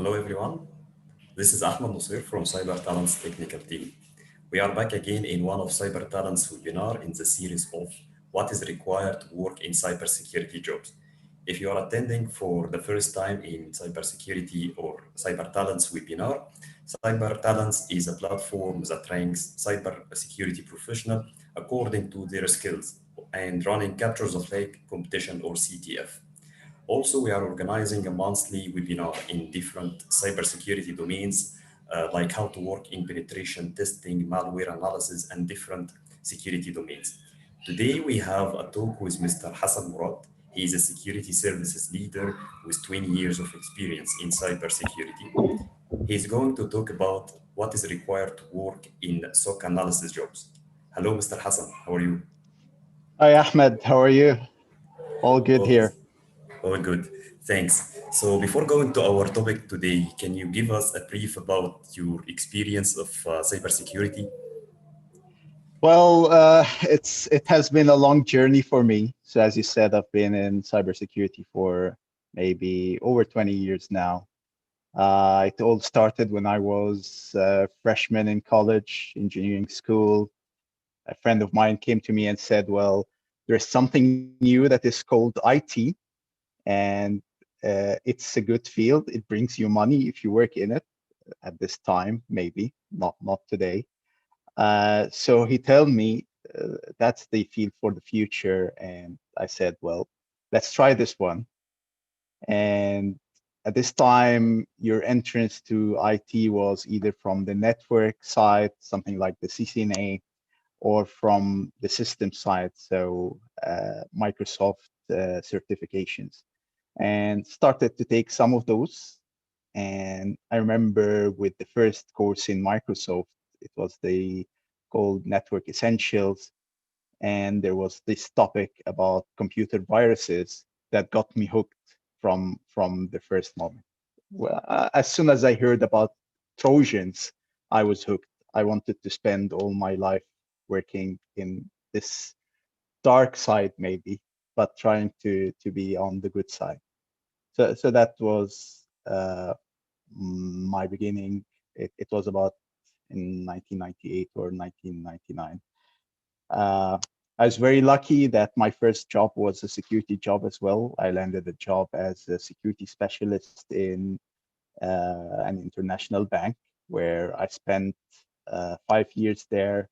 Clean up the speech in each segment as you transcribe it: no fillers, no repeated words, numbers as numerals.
Hello everyone. This is Ahmed Nusir from Cyber Talent's technical team. We are back again in one of Cyber Talent's webinar in the series of what is required to work in cybersecurity jobs. If you are attending for the first time in cybersecurity or Cyber Talent's webinar, Cyber Talents is a platform that ranks cybersecurity professional according to their skills and running captures of flag competition or CTF. Also, we are organizing a monthly webinar in different cybersecurity domains, like how to work in penetration testing, malware analysis, and different security domains. Today, we have a talk with Mr. Hassan Mourad. He is a security services leader with 20 years of experience in cybersecurity. He's going to talk about what is required to work in SOC analysis jobs. Hello, Mr. Hassan. How are you? Hi, Ahmed. How are you? All good All, here. all good. Thanks. So before going to our topic today, can you give us a brief about your experience of cybersecurity? Well, it has been a long journey for me. So as you said, I've been in cybersecurity for maybe over 20 years now. It all started when I was a freshman in college, engineering school. A friend of mine came to me and said, "Well, there's something new that is called IT, and it's a good field. It brings you money if you work in it at this time, maybe not today." So he told me that's the field for the future, and I said, "Well, let's try this one." And at this time, your entrance to IT was either from the network side, something like the CCNA, or from the system side, so Microsoft certifications, and started to take some of those. And I remember with the first course in Microsoft, it was the called Network Essentials, and there was this topic about computer viruses that got me hooked from the first moment. Well, as soon as I heard about Trojans, I was hooked. I wanted to spend all my life working in this dark side, maybe, but trying to be on the good side. So that was my beginning. It was about in 1998 or 1999. Uh, I was very lucky that my first job was a security job as well. I landed a job as a security specialist in an international bank where I spent 5 years there.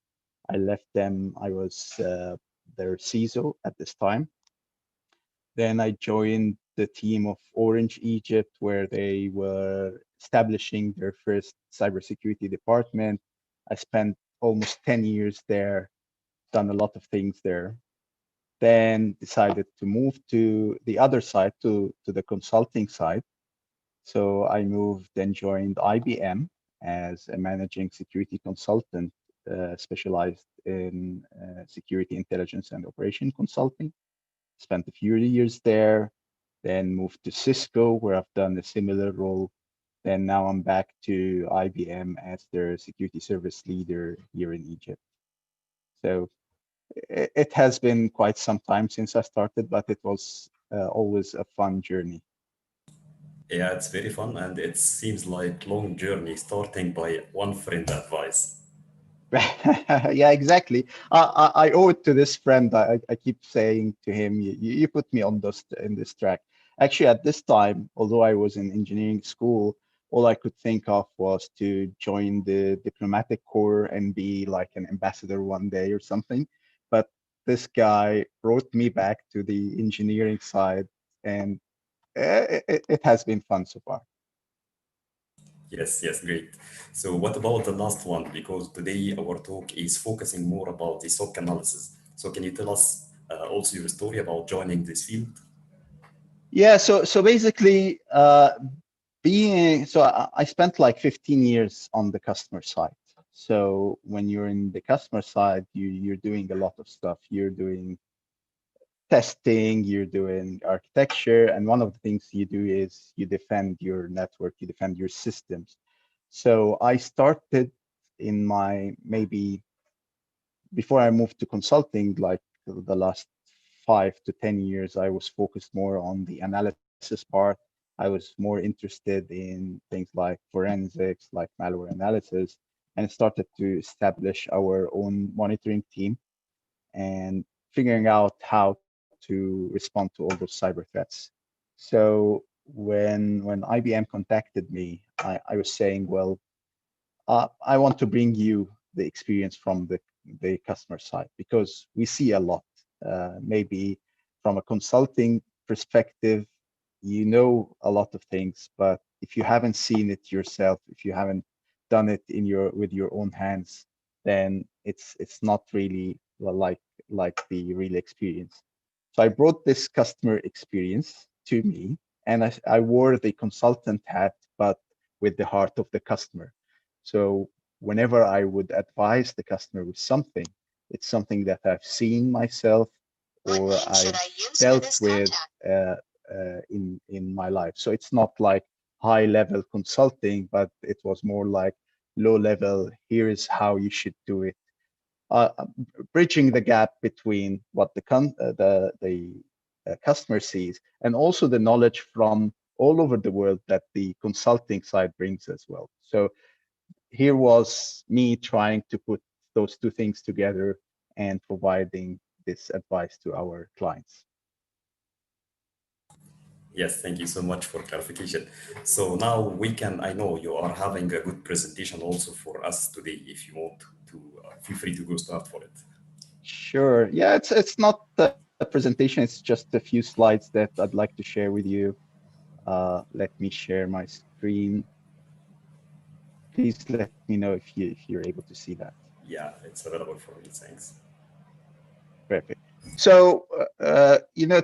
I left them. I was their CISO at this time. Then I joined the team of Orange Egypt, where they were establishing their first cybersecurity department. I spent almost 10 years there, done a lot of things there. Then decided to move to the other side, to the consulting side. So I moved and joined IBM as a managing security consultant, specialized in security intelligence and operation consulting. Spent a few years there, then moved to Cisco, where I've done a similar role. Then now I'm back to IBM as their security service leader here in Egypt. So it has been quite some time since I started, but it was always a fun journey. Yeah, it's very fun and it seems like long journey starting by one friend advice. Yeah, exactly. I owe it to this friend. I keep saying to him, you put me on this in this track. Actually, at this time, although I was in engineering school, all I could think of was to join the diplomatic corps and be like an ambassador one day or something. But this guy brought me back to the engineering side, and it has been fun so far. Yes, yes, great. So what about the last one? Because today our talk is focusing more about the SOC analysis. So can you tell us also your story about joining this field? Yeah, so basically, being so I spent like 15 years on the customer side. So when you're in the customer side, you're doing a lot of stuff. You're doing testing, you're doing architecture, and one of the things you do is you defend your network, you defend your systems. So I started in my maybe before I moved to consulting, like the last 5 to 10 years, I was focused more on the analysis part, I was more interested in things like forensics, like malware analysis, and started to establish our own monitoring team and figuring out how to respond to all those cyber threats. So when IBM contacted me, I was saying, well, I want to bring you the experience from the customer side because we see a lot. Maybe from a consulting perspective, you know a lot of things, but if you haven't seen it yourself, if you haven't done it in your with your own hands, then it's not really like the real experience. So I brought this customer experience to me, and I wore the consultant hat, but with the heart of the customer. So whenever I would advise the customer with something, it's something that I've seen myself or I've dealt with in my life. So it's not like high level consulting, but it was more like low level. Here is how you should do it. Uh, Bridging the gap between what the customer sees and also the knowledge from all over the world that the consulting side brings as well. So here was me trying to put those two things together and providing this advice to our clients. Yes, thank you so much for clarification. So now we can, I know you are having a good presentation also for us today. If you want to, feel free to go start for it. Sure. Yeah, it's not a presentation. It's just a few slides that I'd like to share with you. Let me share my screen. Please let me know if you're able to see that. Yeah, it's available for me. Thanks. Perfect. So,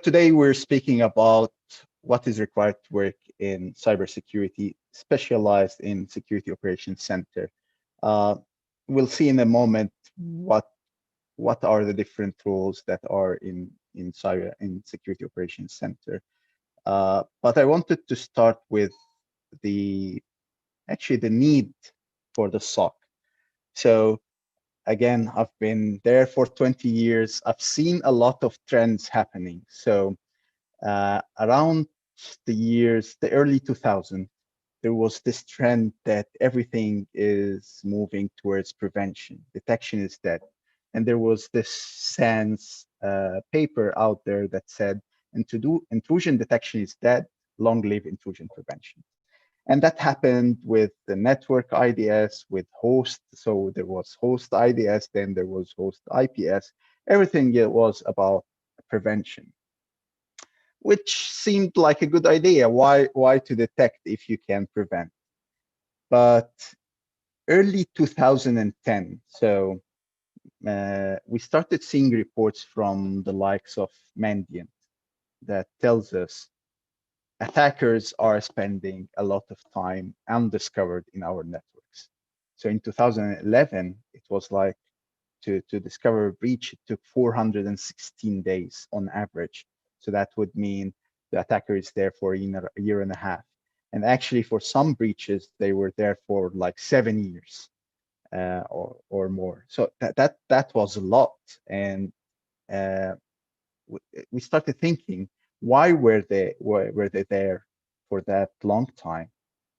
today we're speaking about what is required to work in cybersecurity, specialized in Security Operations Center. Uh, we'll see in a moment what are the different roles that are in cyber in Security Operations Center. But I wanted to start with the actually the need for the SOC. So again, I've been there for 20 years. I've seen a lot of trends happening. So around the early 2000s, there was this trend that everything is moving towards prevention. Detection is dead. And there was this SANS paper out there that said, and to do intrusion detection is dead, long live intrusion prevention. And that happened with the network IDS, with host. So there was host IDS, then there was host IPS. Everything was about prevention, which seemed like a good idea. Why to detect if you can prevent? But early 2010, so we started seeing reports from the likes of Mandiant that tells us attackers are spending a lot of time undiscovered in our networks. So in 2011, it was like to discover a breach, it took 416 days on average. So that would mean the attacker is there for a year and a half. And actually, for some breaches, they were there for like 7 years or more. So that was a lot. And uh, we started thinking, why were they there for that long time?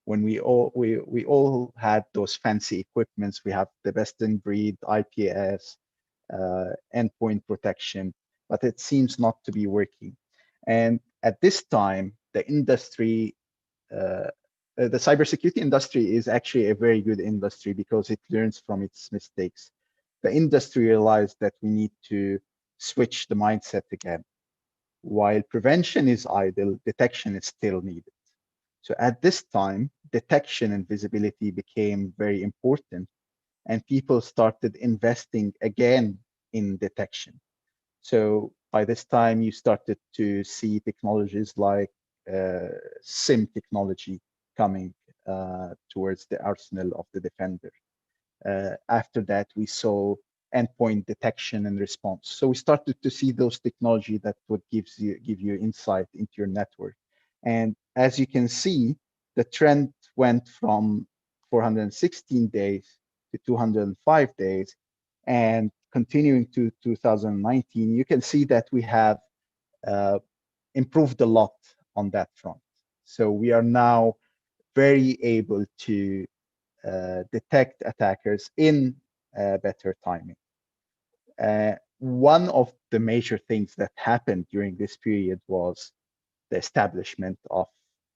When we all had those fancy equipments, we have the best in breed IPS, endpoint protection, but it seems not to be working. And at this time, uh, the cybersecurity industry is actually a very good industry because it learns from its mistakes. The industry realized that we need to switch the mindset again. While prevention is idle, detection is still needed. So at this time, detection and visibility became very important, and people started investing again in detection. So by this time, you started to see technologies like SIM technology coming towards the arsenal of the defender. After that, we saw endpoint detection and response. So we started to see those technology that would give you insight into your network. And as you can see, the trend went from 416 days to 205 days, and continuing to 2019, you can see that we have uh, improved a lot on that front. So we are now very able to detect attackers in better timing. One of the major things that happened during this period was the establishment of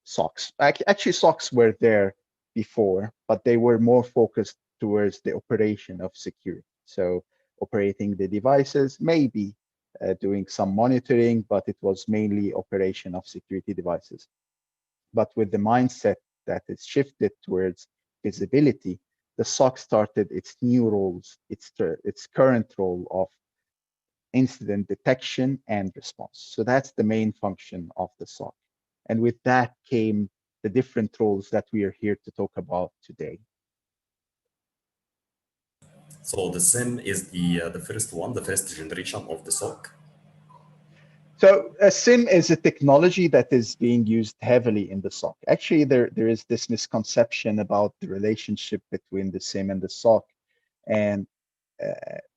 SOCs. Actually, SOCs were there before, but they were more focused towards the operation of security. So operating the devices, maybe doing some monitoring, but it was mainly operation of security devices. But with the mindset that is shifted towards visibility, the SOC started its new roles, its current role of incident detection and response. So that's the main function of the SOC. And with that came the different roles that we are here to talk about today. So the SIM is the first one, the first generation of the SOC. So a SIM is a technology that is being used heavily in the SOC. Actually, there is this misconception about the relationship between the SIM and the SOC. And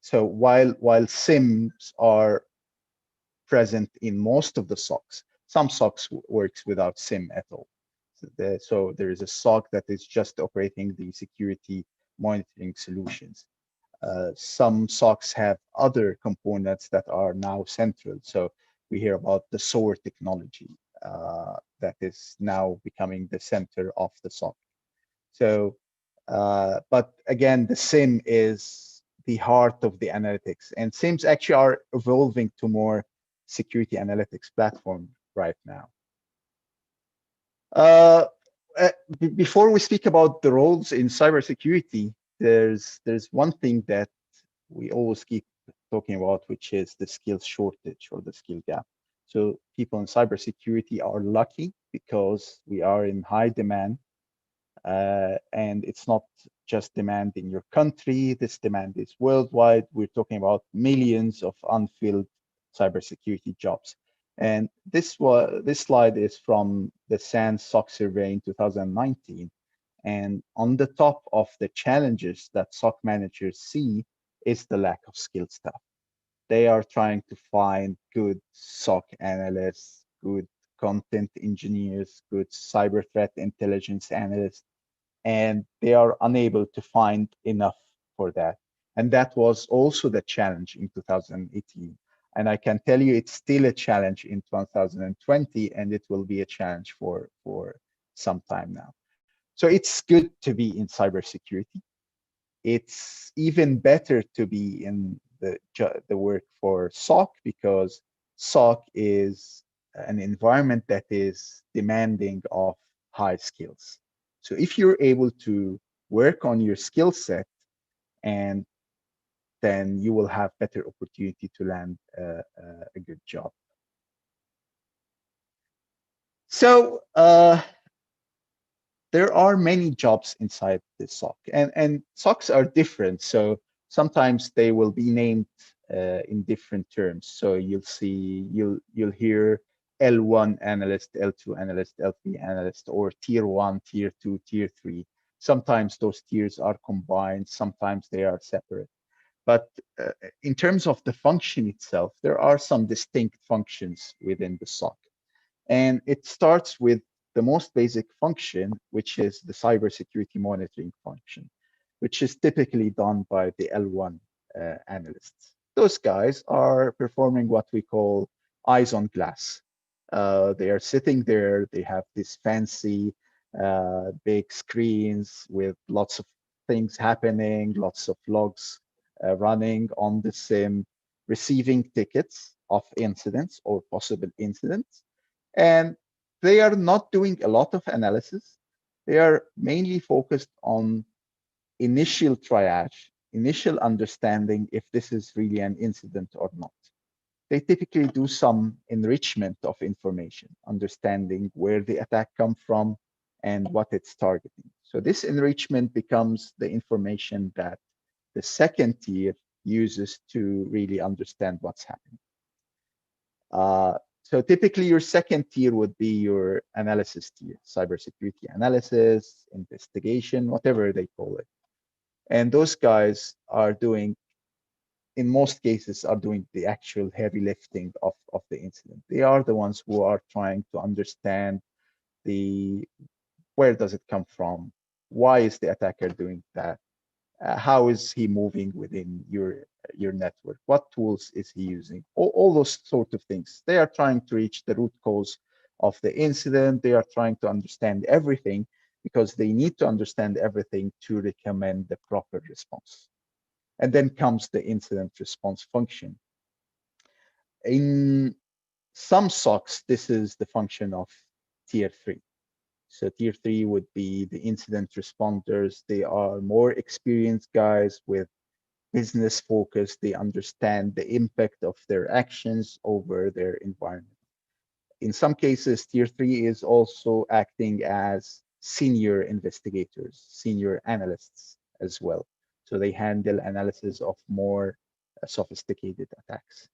so while SIMs are present in most of the SOCs, some SOCs works without SIM at all. So there is a SOC that is just operating the security monitoring solutions. Some SOCs have other components that are now central. So we hear about the SOAR technology that is now becoming the center of the SOC. So, but again, the SIM is the heart of the analytics, and SIMs actually are evolving to more security analytics platform right now. Uh, Before we speak about the roles in cybersecurity, there's one thing that we always keep talking about, which is the skills shortage or the skill gap. So people in cybersecurity are lucky because we are in high demand, and it's not just demand in your country. This demand is worldwide. We're talking about millions of unfilled cybersecurity jobs. And this slide is from the SANS SOC survey in 2019. And on the top of the challenges that SOC managers see is the lack of skilled staff. They are trying to find good SOC analysts, good content engineers, good cyber threat intelligence analysts, and they are unable to find enough for that. And that was also the challenge in 2018. And I can tell you it's still a challenge in 2020, and it will be a challenge for some time now. So it's good to be in cybersecurity. It's even better to be in the work for SOC because SOC is an environment that is demanding of high skills. So if you're able to work on your skill set, and then you will have better opportunity to land a good job. So there are many jobs inside the SOC, and SOCs are different. So sometimes they will be named in different terms. So you'll hear L1 analyst, L2 analyst, L3 analyst, or tier 1, tier 2, tier 3. Sometimes those tiers are combined, sometimes they are separate. But in terms of the function itself, there are some distinct functions within the SOC. And it starts with the most basic function, which is the cybersecurity monitoring function, which is typically done by the L1 analysts. Those guys are performing what we call eyes on glass. They are sitting there, they have these fancy big screens with lots of things happening, lots of logs running on the SIM, receiving tickets of incidents or possible incidents. And they are not doing a lot of analysis. They are mainly focused on initial triage, initial understanding if this is really an incident or not. They typically do some enrichment of information, understanding where the attack come from and what it's targeting. So this enrichment becomes the information that the second tier uses to really understand what's happening. So typically your second tier would be your analysis tier, cybersecurity analysis, investigation, whatever they call it. And those guys are doing, in most cases, are doing the actual heavy lifting of the incident. They are the ones who are trying to understand the where does it come from? Why is the attacker doing that? How is he moving within your network? What tools is he using? All those sort of things. They are trying to reach the root cause of the incident. They are trying to understand everything because they need to understand everything to recommend the proper response. And then comes the incident response function. In some SOCs, this is the function of tier 3. So tier 3 would be the incident responders. They are more experienced guys with business focus. They understand the impact of their actions over their environment. In some cases, tier 3 is also acting as senior investigators, senior analysts as well. So they handle analysis of more sophisticated attacks.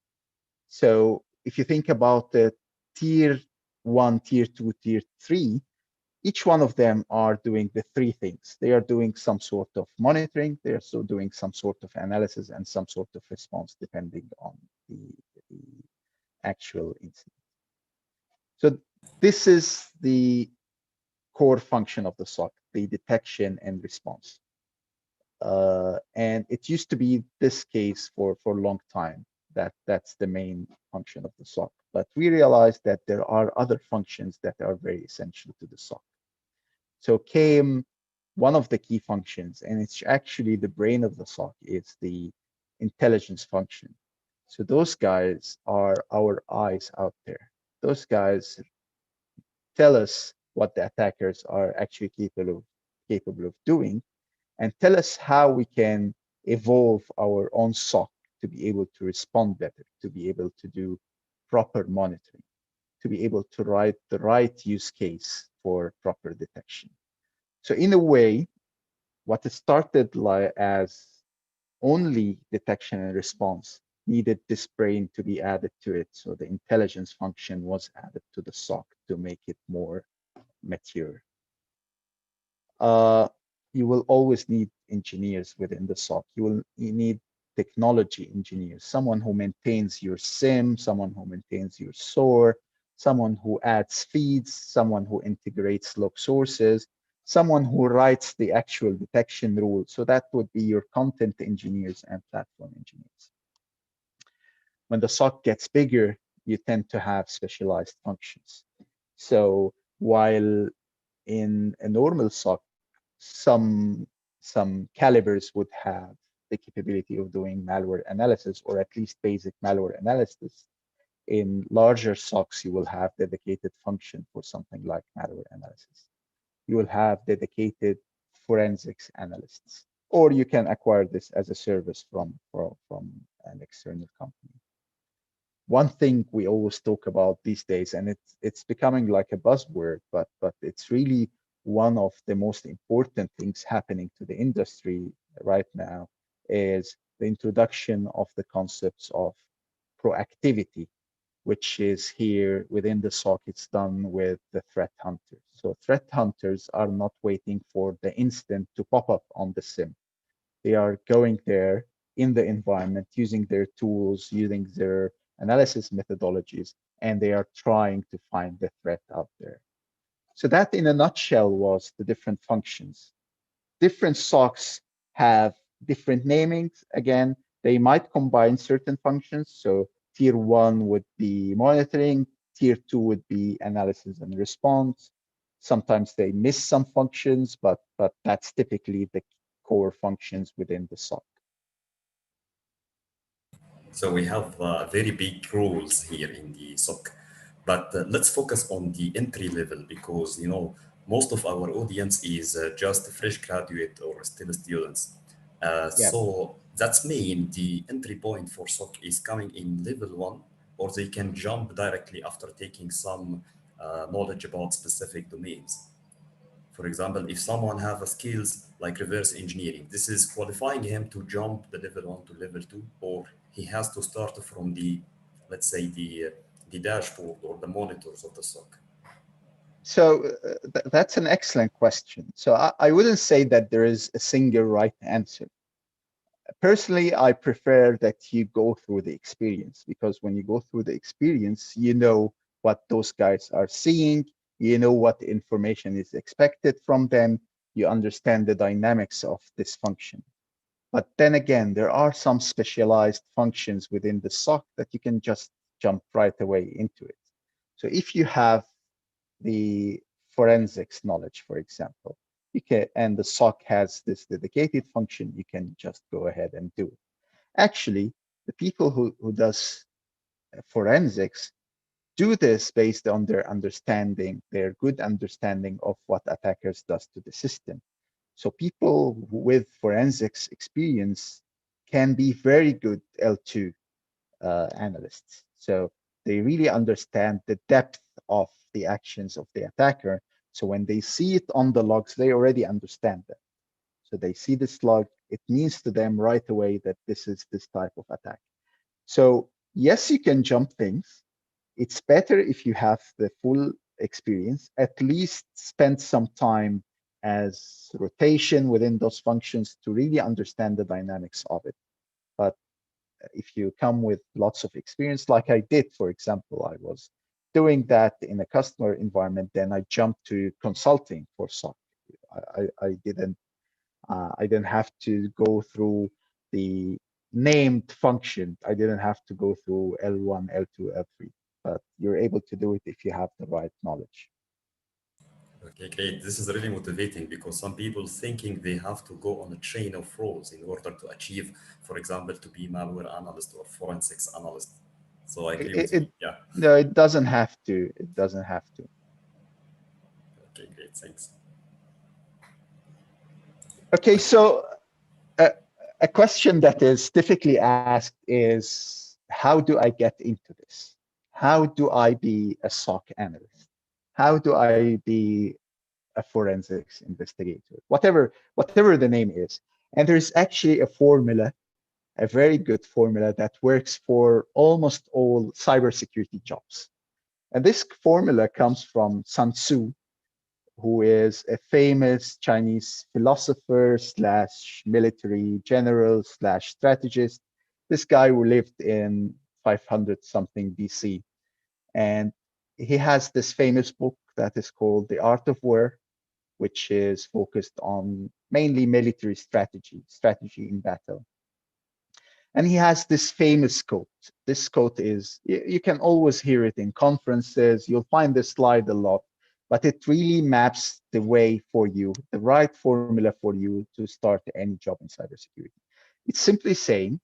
So if you think about the tier 1, tier 2, tier 3, each one of them are doing the three things. They are doing some sort of monitoring, they are also doing some sort of analysis and some sort of response depending on the actual incident. So this is the core function of the SOC, the detection and response. And it used to be this case for a long time, that's the main function of the SOC. But we realized that there are other functions that are very essential to the SOC. So came one of the key functions, and it's actually the brain of the SOC, is the intelligence function. So those guys are our eyes out there. Those guys tell us what the attackers are actually capable of doing, and tell us how we can evolve our own SOC to be able to respond better, to be able to do proper monitoring, to be able to write the right use case for proper detection. So in a way, what started like as only detection and response needed this brain to be added to it. So the intelligence function was added to the SOC to make it more mature. Uh, you will always need engineers within the SOC. You need technology engineers, someone who maintains your SIM, someone who maintains your SOAR, someone who adds feeds, someone who integrates log sources, someone who writes the actual detection rules. So that would be your content engineers and platform engineers. When the SOC gets bigger, you tend to have specialized functions. So while in a normal SOC, some calibers would have the capability of doing malware analysis, or at least basic malware analysis. In larger SOCs, you will have dedicated function for something like malware analysis. You will have dedicated forensics analysts, or you can acquire this as a service from an external company. One thing we always talk about these days, and it's becoming like a buzzword, but it's really one of the most important things happening to the industry right now, is the introduction of the concepts of proactivity, which is here within the SOC. It's done with the threat hunters. So threat hunters are not waiting for the incident to pop up on the SIM. They are going there in the environment, using their tools, using their analysis methodologies, and they are trying to find the threat out there. So that in a nutshell was the different functions. Different SOCs have different namings. Again, they might combine certain functions. So tier 1 would be monitoring, tier 2 would be analysis and response. Sometimes they miss some functions, but that's typically the core functions within the SOC. So we have very big roles here in the SOC, but let's focus on the entry level because most of our audience is just fresh graduate or still students. Yeah. So that's mean the entry point for SOC is coming in level one, or they can jump directly after taking some knowledge about specific domains. For example, if someone have a skills like reverse engineering, this is qualifying him to jump the level one to level two, or he has to start from the, let's say the dashboard or the monitors of the SOC. So that's an excellent question. So I wouldn't say that there is a single right answer. Personally, I prefer that you go through the experience, because when you go through the experience, you know what those guys are seeing, You know what information is expected from them. You understand the dynamics of this function. But then again, there are some specialized functions within the SOC that you can just jump right away into it. So if you have the forensics knowledge, for example, you can, and the SOC has this dedicated function, you can just go ahead and do it. Actually, the people who does forensics do this based on their understanding, their good understanding of what attackers does to the system. So people with forensics experience can be very good L2 analysts. So they really understand the depth of the actions of the attacker. So when they see it on the logs, they already understand that. So they see this log, it means to them right away that this is this type of attack. So yes, you can jump things. It's better if you have the full experience, at least spend some time as rotation within those functions to really understand the dynamics of it. But if you come with lots of experience, like I did, for example, I was doing that in a customer environment, then I jumped to consulting for SOC. I didn't have to go through the named function. I didn't have to go through L1, L2, L3, but you're able to do it if you have the right knowledge. Okay, great. This is really motivating because some people thinking they have to go on a chain of roles in order to achieve, for example, to be malware analyst or forensics analyst. So I agree with you. Yeah. No, it doesn't have to. It doesn't have to. Okay, great. Thanks. Okay, so uh, a question that is typically asked is, how do I get into this? How do I be a SOC analyst? How do I be a forensics investigator? Whatever the name is. And there's actually a formula, a very good formula that works for almost all cybersecurity jobs. And this formula comes from Sun Tzu, who is a famous Chinese philosopher slash military general slash strategist. This guy who lived in 500 something BC. And he has this famous book that is called The Art of War, which is focused on mainly military strategy in battle. And he has this famous quote. This quote is, you can always hear it in conferences. You'll find this slide a lot, but it really maps the way for you, the right formula for you to start any job in cybersecurity. It's simply saying,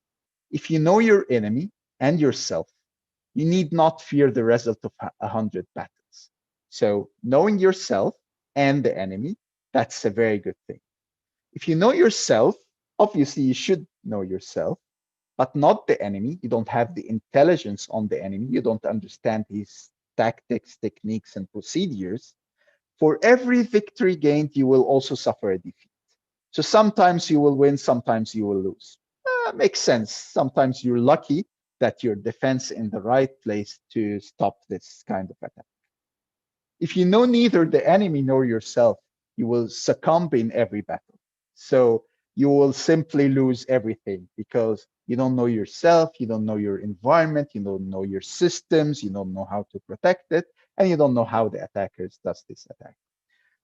if you know your enemy and yourself, you need not fear the result of 100 battles. So knowing yourself and the enemy, that's a very good thing. If you know yourself, obviously you should know yourself, but not the enemy. You don't have the intelligence on the enemy. You don't understand his tactics, techniques, and procedures. For every victory gained, you will also suffer a defeat. So sometimes you will win, sometimes you will lose. Makes sense. Sometimes you're lucky that your defense in the right place to stop this kind of attack. If you know neither the enemy nor yourself, you will succumb in every battle. So you will simply lose everything because you don't know yourself, you don't know your environment, you don't know your systems, you don't know how to protect it, and you don't know how the attackers does this attack.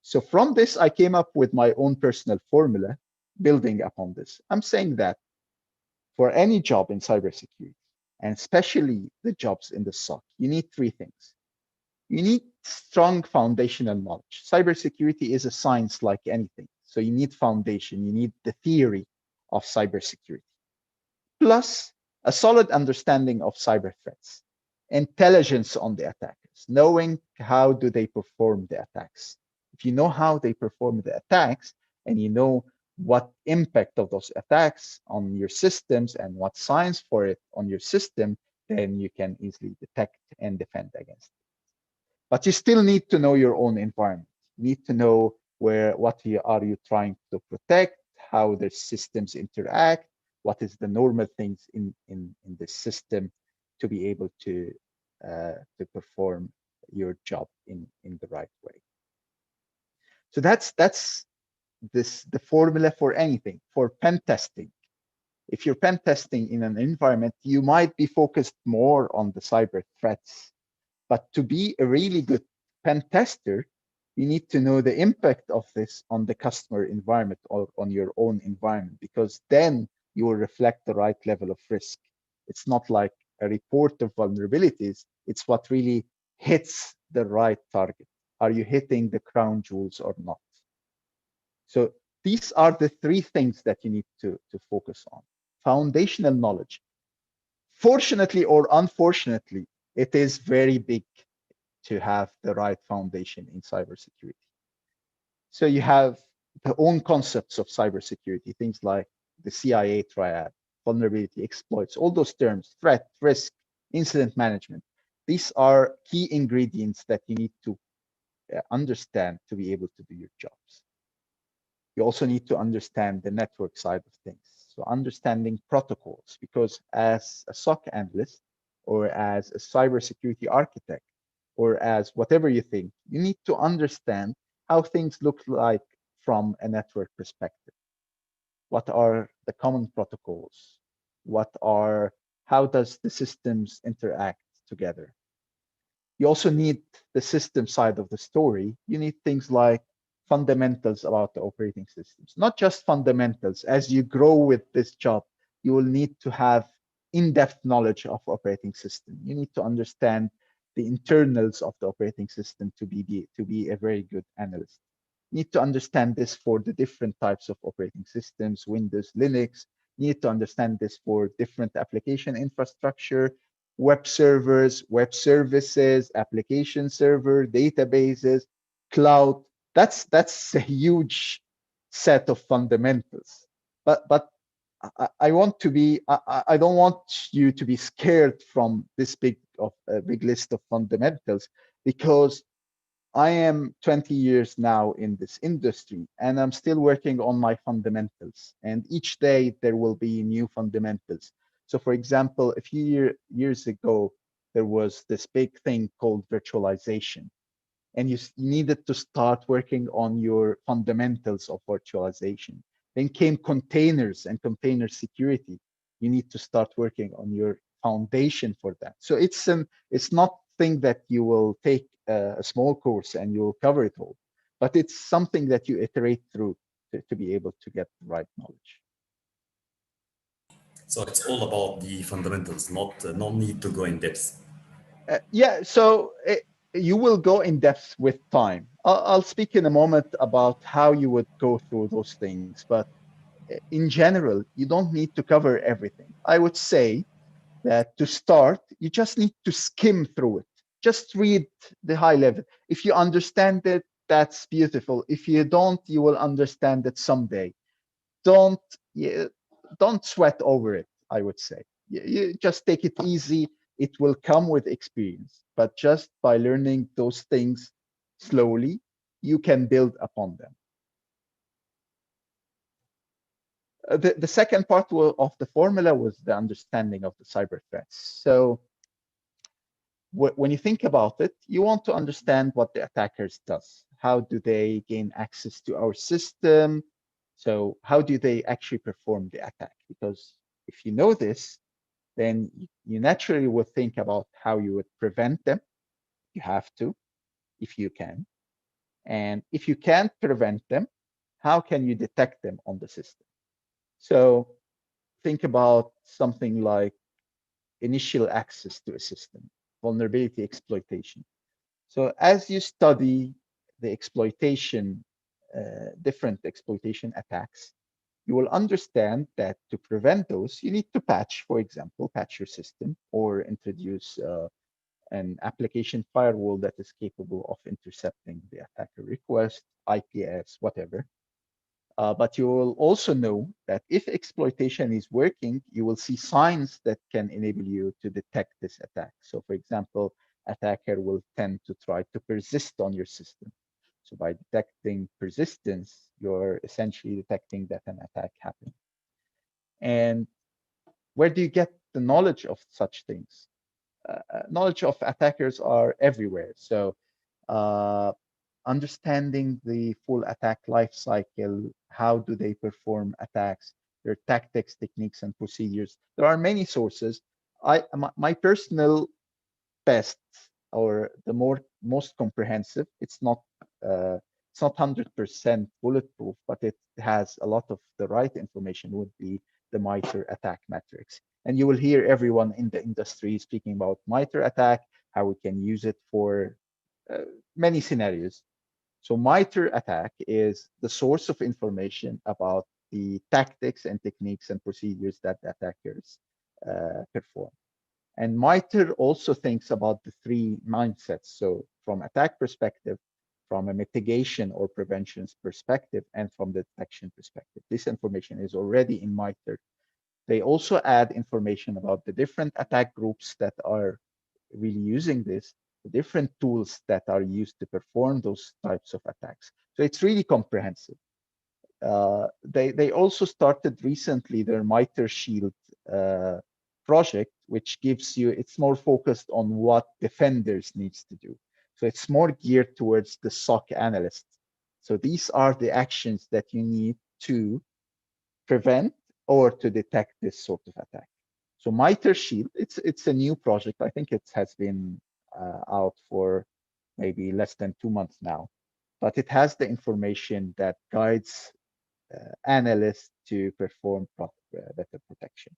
So from this, I came up with my own personal formula building upon this. I'm saying that for any job in cybersecurity, and especially the jobs in the SOC, you need three things. You need strong foundational knowledge. Cybersecurity is a science like anything. So you need foundation, you need the theory of cybersecurity, plus a solid understanding of cyber threats, intelligence on the attackers, knowing how do they perform the attacks. If you know how they perform the attacks and you know what impact of those attacks on your systems and what signs for it on your system, then you can easily detect and defend against it. But you still need to know your own environment. You need to know what are you trying to protect, how the systems interact, what is the normal things in the system to be able to perform your job in the right way. So that's the formula for anything. For pen testing, if you're pen testing in an environment, you might be focused more on the cyber threats. But to be a really good pen tester, you need to know the impact of this on the customer environment or on your own environment, because then you will reflect the right level of risk. It's not like a report of vulnerabilities, it's what really hits the right target. Are you hitting the crown jewels or not? So these are the three things that you need to focus on. Foundational knowledge. Fortunately or unfortunately, it is very big to have the right foundation in cybersecurity. So you have the own concepts of cybersecurity, things like the CIA triad, vulnerability, exploits, all those terms, threat, risk, incident management. These are key ingredients that you need to understand to be able to do your jobs. You also need to understand the network side of things. So understanding protocols, because as a SOC analyst or as a cybersecurity architect or as whatever you think, you need to understand how things look like from a network perspective. What are the common protocols? How does the systems interact together? You also need the system side of the story. You need things like fundamentals about the operating systems, not just fundamentals. As you grow with this job, you will need to have in-depth knowledge of operating system. You need to understand the internals of the operating system to be a very good analyst. You need to understand this for the different types of operating systems, Windows, Linux. You need to understand this for different application infrastructure, web servers, web services, application server, databases, cloud. That's a huge set of fundamentals. But I want to be I don't want you to be scared from this big list of fundamentals, because I am 20 years now in this industry and I'm still working on my fundamentals. And each day there will be new fundamentals. So for example, a few years ago, there was this big thing called virtualization. And you needed to start working on your fundamentals of virtualization. Then came containers and container security. You need to start working on your foundation for that. So it's not thing that you will take a small course and you'll cover it all, but it's something that you iterate through to be able to get the right knowledge. So it's all about the fundamentals, not no need to go in depth. Yeah, so you will go in depth with time. I'll speak in a moment about how you would go through those things, but in general, you don't need to cover everything. I would say that to start, you just need to skim through it. Just read the high level. If you understand it, that's beautiful. If you don't, you will understand it someday. Don't you, don't sweat over it, I would say. You just take it easy. It will come with experience, but just by learning those things slowly, you can build upon them. The second part of the formula was the understanding of the cyber threats. So when you think about it, you want to understand what the attackers does. How do they gain access to our system? So how do they actually perform the attack? Because if you know this, then you naturally would think about how you would prevent them. You have to, if you can. And if you can't prevent them, how can you detect them on the system? So think about something like initial access to a system, vulnerability exploitation. So as you study the exploitation, different exploitation attacks, you will understand that to prevent those, you need to patch, for example, patch your system or introduce an application firewall that is capable of intercepting the attacker request, IPS, whatever. But you will also know that if exploitation is working, you will see signs that can enable you to detect this attack. So for example, attacker will tend to try to persist on your system. So by detecting persistence, you're essentially detecting that an attack happened. And where do you get the knowledge of such things? Knowledge of attackers are everywhere. So uh, understanding the full attack life cycle, how do they perform attacks, their tactics, techniques, and procedures. There are many sources. My personal best, or the more most comprehensive. It's not 100% bulletproof, but it has a lot of the right information, would be the MITRE ATT&CK matrix. And you will hear everyone in the industry speaking about MITRE ATT&CK, how we can use it for many scenarios. So MITRE ATT&CK is the source of information about the tactics and techniques and procedures that the attackers perform. And MITRE also thinks about the three mindsets. So from attack perspective, from a mitigation or prevention perspective, and from the detection perspective. This information is already in MITRE. They also add information about the different attack groups that are really using this, the different tools that are used to perform those types of attacks. So it's really comprehensive. They also started recently their MITRE Shield project, which gives you, it's more focused on what defenders needs to do. So it's more geared towards the SOC analyst. So these are the actions that you need to prevent or to detect this sort of attack. So MITRE Shield, it's a new project. I think it has been out for maybe less than 2 months now, but it has the information that guides analysts to perform better protection.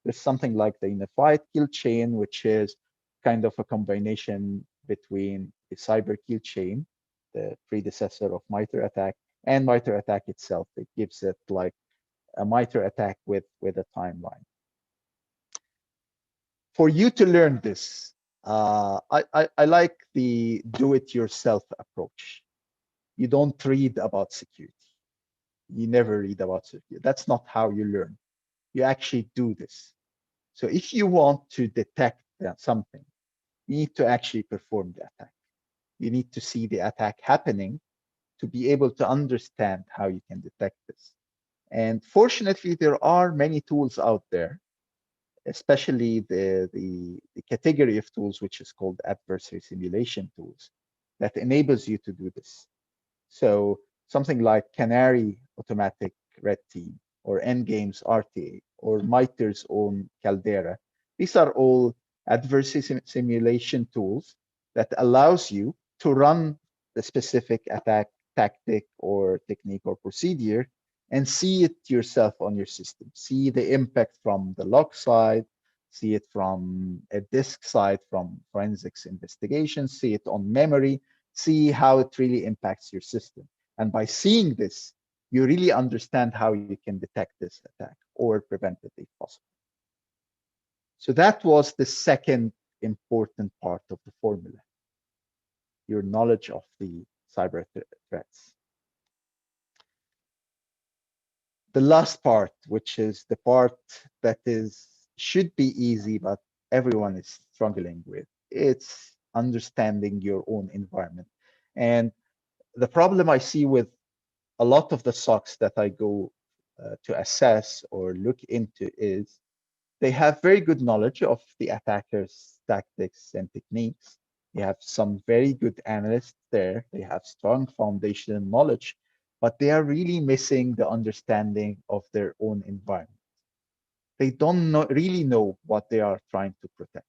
There's something like the unified kill chain, which is kind of a combination between the cyber kill chain, the predecessor of MITRE ATT&CK, and MITRE ATT&CK itself. It gives it like a MITRE ATT&CK with a timeline. For you to learn this, I like the do-it-yourself approach. You don't read about security. You never read about security. That's not how you learn. You actually do this. So if you want to detect something, you need to actually perform the attack. You need to see the attack happening to be able to understand how you can detect this. And fortunately, there are many tools out there, especially the category of tools, which is called adversary simulation tools, that enables you to do this. So something like Canary Automatic Red Team, or Endgame's RTA, or MITRE's own Caldera. These are all adversary simulation tools that allows you to run the specific attack tactic or technique or procedure and see it yourself on your system. See the impact from the log side, see it from a disk side from forensics investigation, see it on memory, see how it really impacts your system. And by seeing this, you really understand how you can detect this attack or prevent it if possible. So that was the second important part of the formula, your knowledge of the cyber threats. The last part, which is the part that should be easy, but everyone is struggling with, it's understanding your own environment. And the problem I see with a lot of the SOCs that I go to assess or look into is they have very good knowledge of the attackers' tactics and techniques. They have some very good analysts there. They have strong foundational knowledge, but they are really missing the understanding of their own environment. They don't really know what they are trying to protect.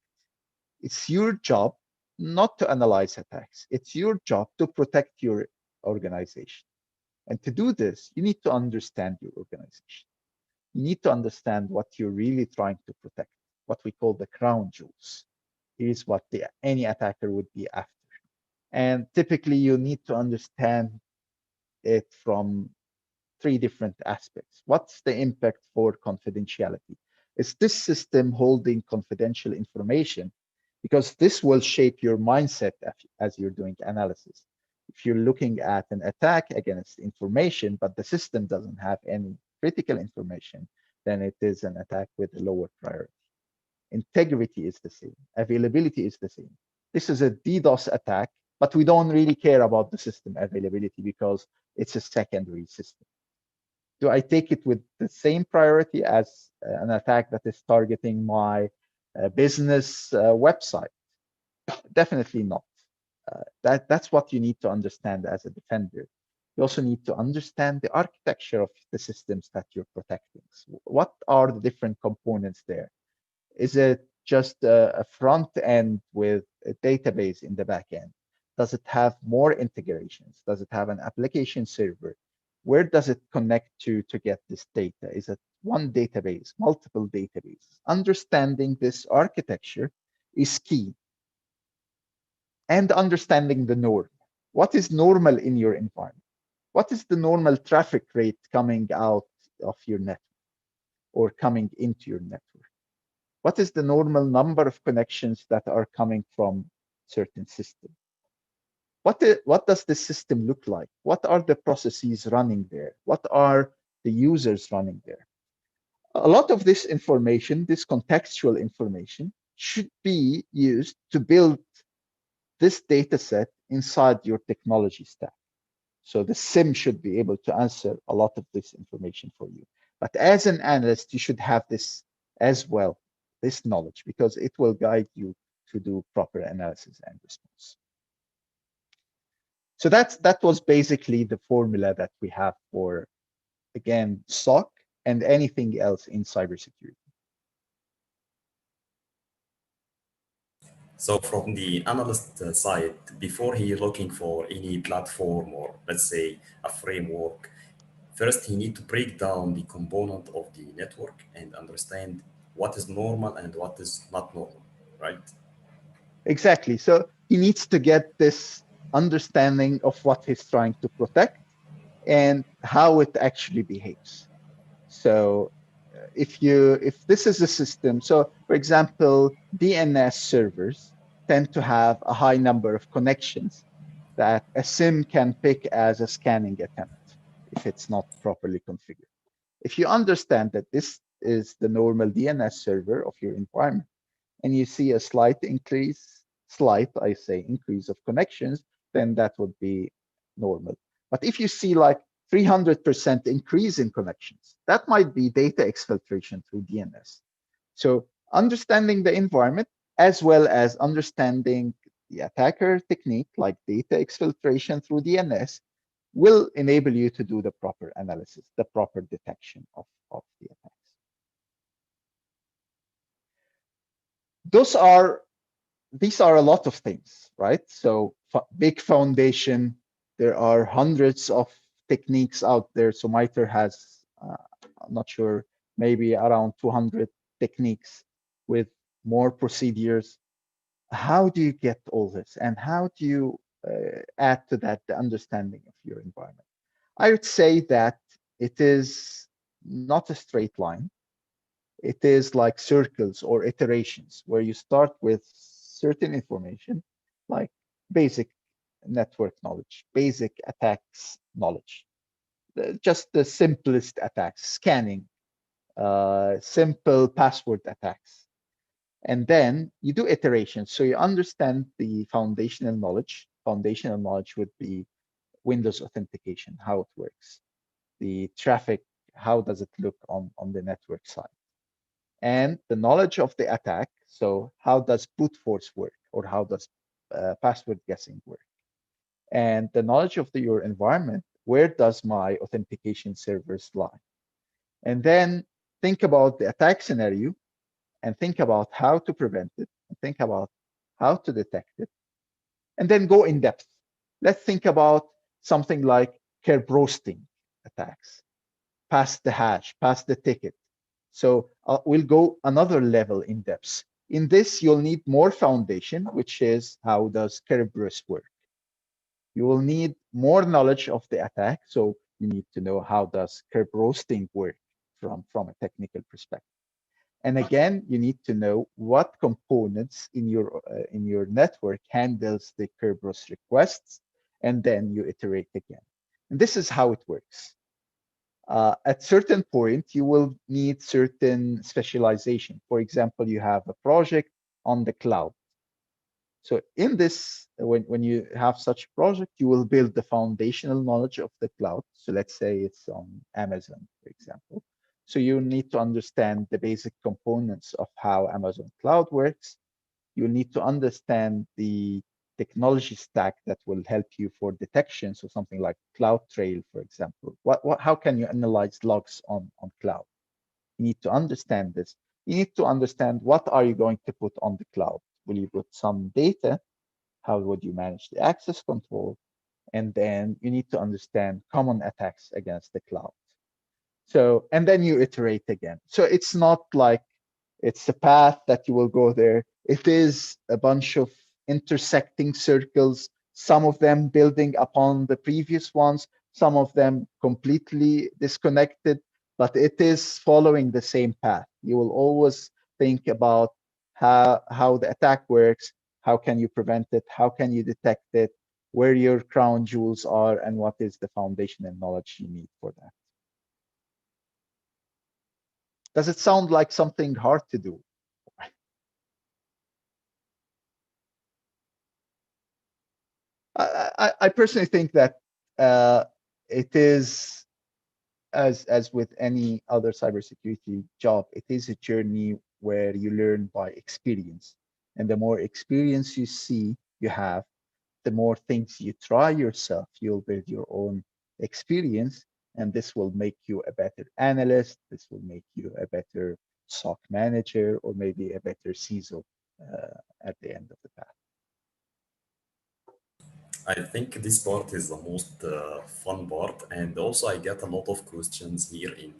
It's your job not to analyze attacks. It's your job to protect your organization. And to do this, you need to understand your organization. You need to understand what you're really trying to protect, what we call the crown jewels. Here's what any attacker would be after. And typically, you need to understand it from three different aspects. What's the impact for confidentiality? Is this system holding confidential information? Because this will shape your mindset as you're doing analysis. If you're looking at an attack against information, but the system doesn't have any critical information, then it is an attack with a lower priority. Integrity is the same. Availability is the same. This is a DDoS attack, but we don't really care about the system availability because it's a secondary system. Do I take it with the same priority as an attack that is targeting my business website? Definitely not. That's what you need to understand as a defender. You also need to understand the architecture of the systems that you're protecting. So what are the different components there? Is it just a front end with a database in the back end? Does it have more integrations? Does it have an application server? Where does it connect to get this data? Is it one database, multiple databases? Understanding this architecture is key. And understanding the norm. What is normal in your environment? What is the normal traffic rate coming out of your network or coming into your network? What is the normal number of connections that are coming from certain system? What does the system look like? What are the processes running there? What are the users running there? A lot of this information, this contextual information, should be used to build this data set inside your technology stack. So the SIM should be able to answer a lot of this information for you. But as an analyst, you should have this as well, this knowledge, because it will guide you to do proper analysis and response. So that was basically the formula that we have for, again, SOC and anything else in cybersecurity. So from the analyst side, before he looking for any platform or let's say a framework, first he need to break down the component of the network and understand what is normal and what is not normal, right? Exactly. So he needs to get this understanding of what he's trying to protect and how it actually behaves. So if this is a system, so for example, DNS servers tend to have a high number of connections that a SIM can pick as a scanning attempt if it's not properly configured. If you understand that this is the normal DNS server of your environment, and you see a slight increase, I say, increase of connections, then that would be normal. But if you see like 300% increase in connections, that might be data exfiltration through DNS. So understanding the environment as well as understanding the attacker technique like data exfiltration through DNS will enable you to do the proper analysis, the proper detection of the attacks. These are a lot of things, right? So big foundation, there are hundreds of techniques out there. So MITRE has, I'm not sure, maybe around 200 techniques with more procedures. How do you get all this? And how do you add to that the understanding of your environment? I would say that it is not a straight line. It is like circles or iterations where you start with certain information, like basic network knowledge, basic attacks knowledge, just the simplest attacks, scanning, simple password attacks. And then you do iterations. So you understand the foundational knowledge. Foundational knowledge would be Windows authentication, how it works, the traffic, how does it look on the network side, and the knowledge of the attack. So how does brute force work, or how does password guessing work? And the knowledge of your environment, where does my authentication servers lie? And then think about the attack scenario and think about how to prevent it and think about how to detect it, and then go in depth. Let's think about something like curb roasting attacks, pass the hash, pass the ticket. So we'll go another level in depth. In this, you'll need more foundation, which is how does Kerberos work? You will need more knowledge of the attack. So you need to know how does curb roasting work from a technical perspective. And again, you need to know what components in your network handles the Kerberos requests, and then you iterate again. And this is how it works. At certain point, you will need certain specialization. For example, you have a project on the cloud. So in this, when you have such a project, you will build the foundational knowledge of the cloud. So let's say it's on Amazon, for example. So you need to understand the basic components of how Amazon Cloud works. You need to understand the technology stack that will help you for detection. So something like CloudTrail, for example. How can you analyze logs on cloud? You need to understand this. You need to understand what are you going to put on the cloud. Will you put some data How would you manage the access control? And then you need to understand common attacks against the cloud. So, and then you iterate again. So it's not like it's a path that you will go there. It is a bunch of intersecting circles, some of them building upon the previous ones, some of them completely disconnected, but it is following the same path. You will always think about how the attack works, how can you prevent it, how can you detect it, where your crown jewels are, and what is the foundation and knowledge you need for that. Does it sound like something hard to do? I personally think that it is, as with any other cybersecurity job, it is a journey where you learn by experience. And the more experience you have, the more things you try yourself, you'll build your own experience. And this will make you a better analyst. This will make you a better SOC manager, or maybe a better CISO at the end of the path. I think this part is the most fun part, and also I get a lot of questions here in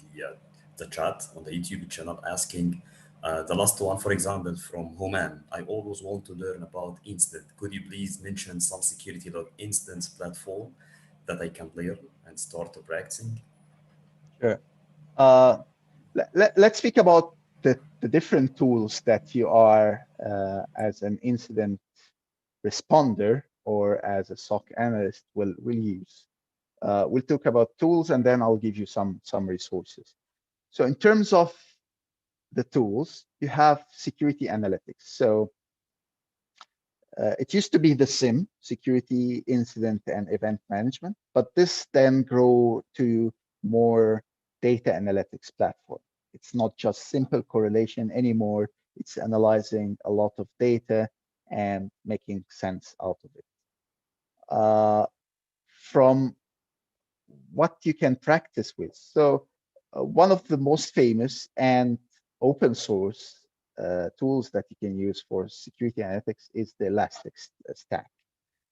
the chat on the YouTube channel asking. The last one, for example, from Homan. I always want to learn about incident. Could you please mention some security log instance platform that I can learn and start practicing? Sure. Uh, let's speak about the different tools that you are, as an incident responder or as a SOC analyst, will use. We'll talk about tools, and then I'll give you some resources. So in terms of the tools, you have security analytics. So it used to be the SIM, security incident and event management, but this then grew to more data analytics platform. It's not just simple correlation anymore. It's analyzing a lot of data and making sense out of it. From what you can practice with. So one of the most famous and open source tools that you can use for security analytics is the Elastic Stack,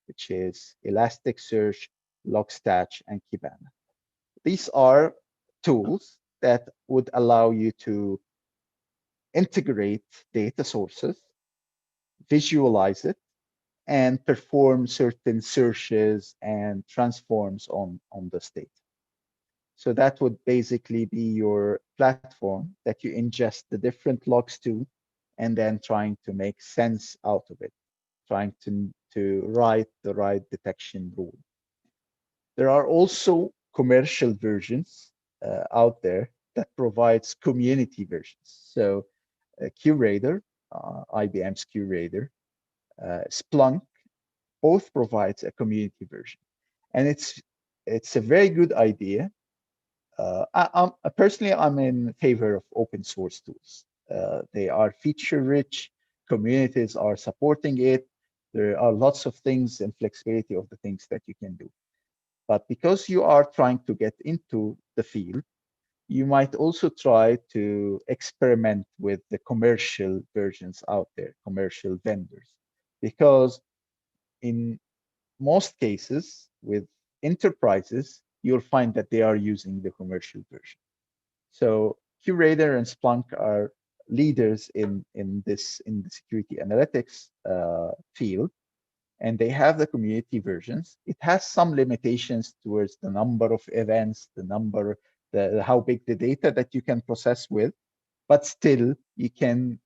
which is Elasticsearch, Logstash, and Kibana. These are tools that would allow you to integrate data sources, visualize it, and perform certain searches and transforms on this data. So that would basically be your platform that you ingest the different logs to, and then trying to make sense out of it, trying to write the right detection rule. There are also commercial versions out there that provides community versions. So QRadar, IBM's QRadar, Splunk, both provides a community version. And it's a very good idea. Personally, I'm in favor of open source tools. They are feature rich. Communities are supporting it. There are lots of things and flexibility of the things that you can do. But because you are trying to get into the field, you might also try to experiment with the commercial versions out there, commercial vendors, because in most cases with enterprises, you'll find that they are using the commercial version. So QRadar and Splunk are leaders in the security analytics field, and they have the community versions. It has some limitations towards the number of events, how big the data that you can process with, but still you can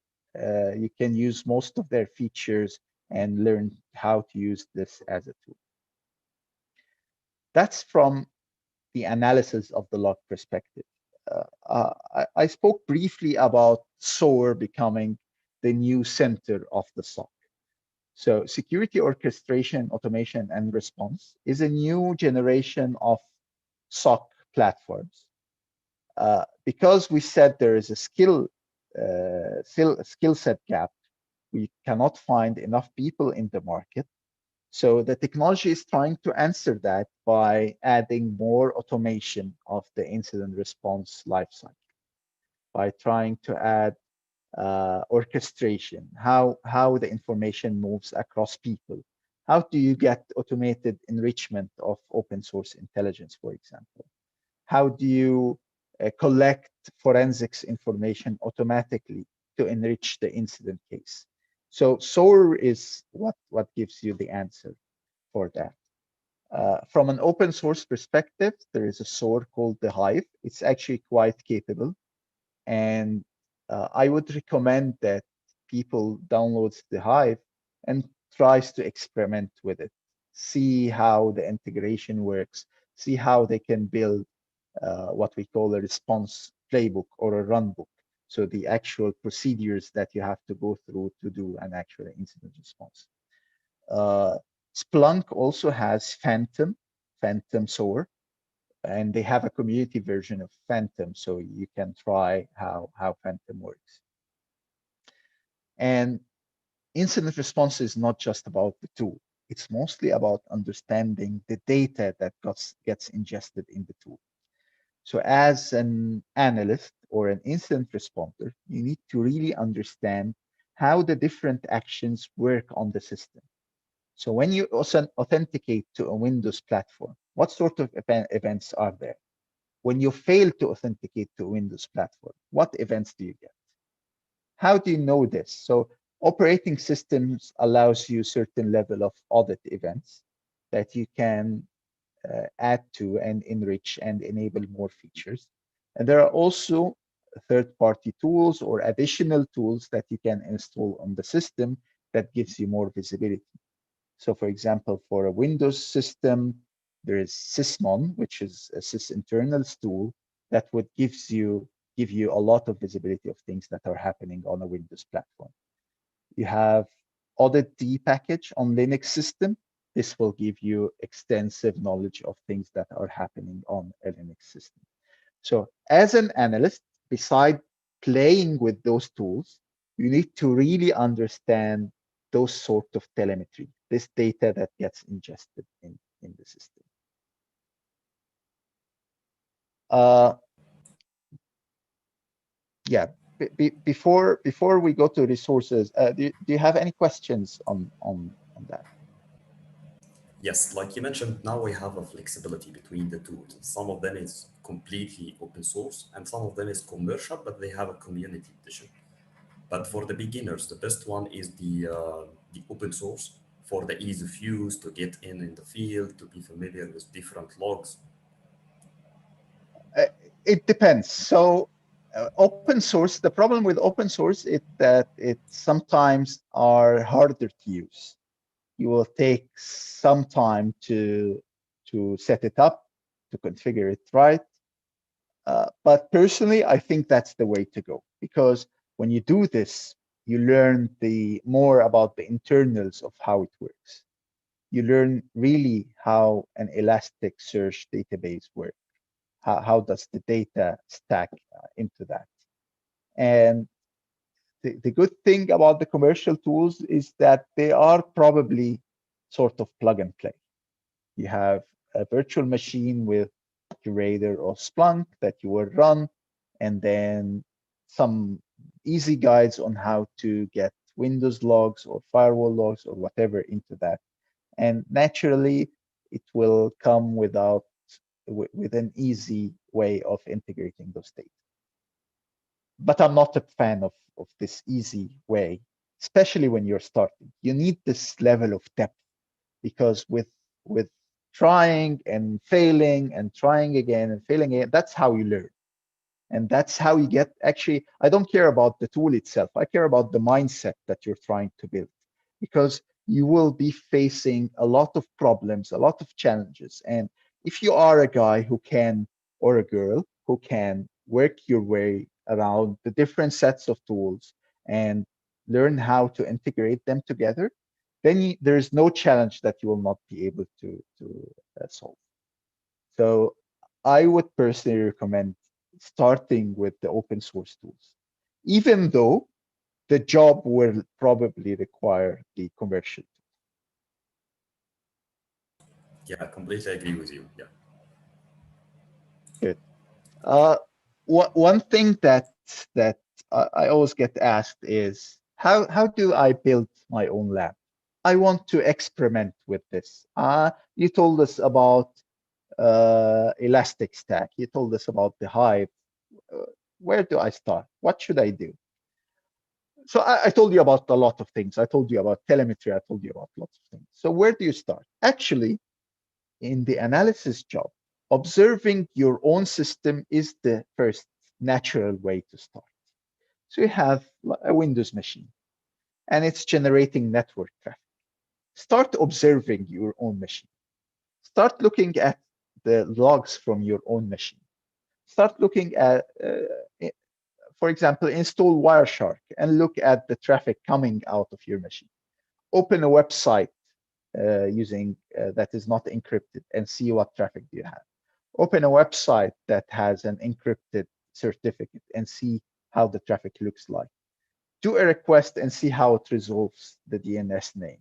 use most of their features and learn how to use this as a tool. That's from the analysis of the log perspective. I spoke briefly about SOAR becoming the new center of the SOC. So security orchestration, automation, and response is a new generation of SOC platforms. Because we said there is a skill set gap, we cannot find enough people in the market. So the technology is trying to answer that by adding more automation of the incident response lifecycle, by trying to add orchestration, how the information moves across people, How do you get automated enrichment of open source intelligence, for example? How do you collect forensics information automatically to enrich the incident case? So SOAR is what gives you the answer for that. From an open source perspective, there is a SOAR called the Hive. It's actually quite capable. And I would recommend that people downloads the Hive and tries to experiment with it, see how the integration works, see how they can build what we call a response playbook or a run book. So the actual procedures that you have to go through to do an actual incident response. Uh, Splunk also has Phantom SOAR, and they have a community version of Phantom, so you can try how Phantom works. And incident response is not just about the tool. It's mostly about understanding the data that gets ingested in the tool. So as an analyst or an incident responder, you need to really understand how the different actions work on the system. So when you also authenticate to a Windows platform, what sort of events are there? When you fail to authenticate to a Windows platform, what events do you get? How do you know this? So operating systems allows you certain level of audit events that you can add to and enrich and enable more features. And there are also third-party tools or additional tools that you can install on the system that gives you more visibility. So for example, for a Windows system, there is Sysmon, which is a sysinternals tool that would give you a lot of visibility of things that are happening on a Windows platform. You have Audit D package on Linux system. This will give you extensive knowledge of things that are happening on a Linux system. So as an analyst, beside playing with those tools, you need to really understand those sort of telemetry, this data that gets ingested in the system. Uh, yeah, before we go to resources, do you have any questions on that? Yes, like you mentioned, now we have a flexibility between the tools. Some of them is completely open source, and some of them is commercial, but they have a community edition. But for the beginners, the best one is the open source for the ease of use to get in the field, to be familiar with different logs. Uh, it depends. So open source, the problem with open source is that it sometimes are harder to use. You will take some time to set it up, to configure it right. But personally, I think that's the way to go, because when you do this, you learn the more about the internals of how it works. You learn really how an Elasticsearch database works. How does the data stack into that? And the good thing about the commercial tools is that they are probably sort of plug and play. You have a virtual machine with Curator or Splunk that you will run, and then some easy guides on how to get Windows logs or firewall logs or whatever into that. And naturally, it will come with an easy way of integrating those data. But I'm not a fan of this easy way, especially when you're starting. You need this level of depth, because with trying and failing and trying again and failing again, that's how you learn. And that's how you get, actually, I don't care about the tool itself. I care about the mindset that you're trying to build, because you will be facing a lot of problems, a lot of challenges. And if you are a guy who can, or a girl who can work your way around the different sets of tools and learn how to integrate them together, then there is no challenge that you will not be able to solve. So I would personally recommend starting with the open source tools, even though the job will probably require the commercial. Yeah, I completely agree with you. Yeah. Good. Uh, one thing that I always get asked is how do I build my own lab? I want to experiment with this. You told us about Elastic Stack. You told us about the Hive. Uh, where do I start? What should I do? So I told you about a lot of things. I told you about telemetry. I told you about lots of things. So where do you start? Actually, in the analysis job, observing your own system is the first natural way to start. So you have a Windows machine and it's generating network traffic. Start observing your own machine. Start looking at the logs from your own machine. Start looking at, for example, install Wireshark and look at the traffic coming out of your machine. Open a website using that is not encrypted and see what traffic do you have. Open a website that has an encrypted certificate and see how the traffic looks like. Do a request and see how it resolves the DNS name.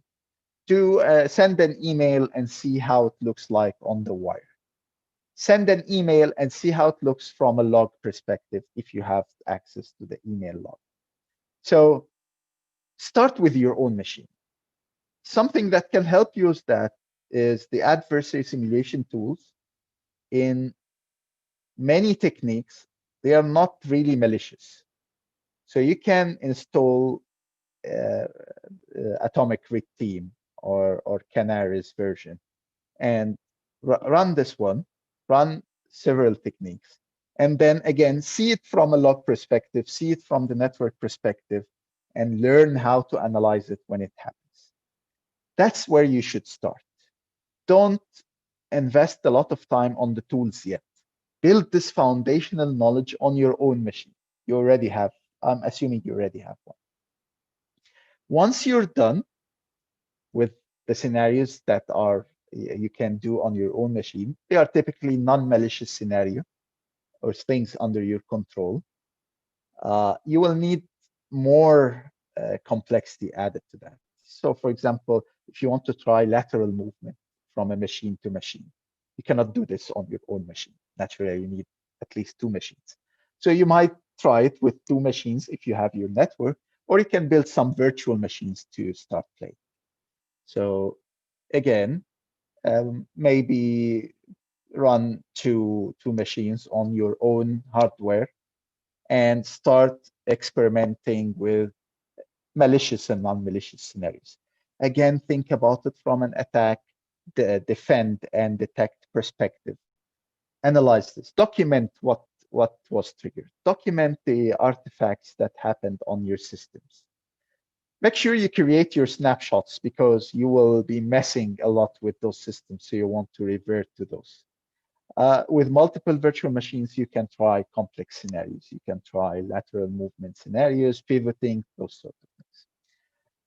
Send an email and see how it looks like on the wire. Send an email and see how it looks from a log perspective if you have access to the email log. So start with your own machine. Something that can help you with that is the adversary simulation tools. In many techniques, they are not really malicious. So you can install Atomic Rig Team or Canary's version and run this one, run several techniques, and then again, see it from a log perspective, see it from the network perspective, and learn how to analyze it when it happens. That's where you should start. Don't invest a lot of time on the tools yet. Build this foundational knowledge on your own machine. You already have, I'm assuming you already have one. Once you're done with the scenarios that are you can do on your own machine, they are typically non-malicious scenario or things under your control. You will need more complexity added to that. So for example, if you want to try lateral movement from a machine to machine, you cannot do this on your own machine. Naturally, you need at least two machines. So you might try it with two machines if you have your network, or you can build some virtual machines to start playing. So again, maybe run two machines on your own hardware and start experimenting with malicious and non-malicious scenarios. Again, think about it from an attack, defend, and detect perspective. Analyze this. Document what was triggered. Document the artifacts that happened on your systems. Make sure you create your snapshots because you will be messing a lot with those systems, so you want to revert to those. With multiple virtual machines, you can try complex scenarios. You can try lateral movement scenarios, pivoting, those sort of things.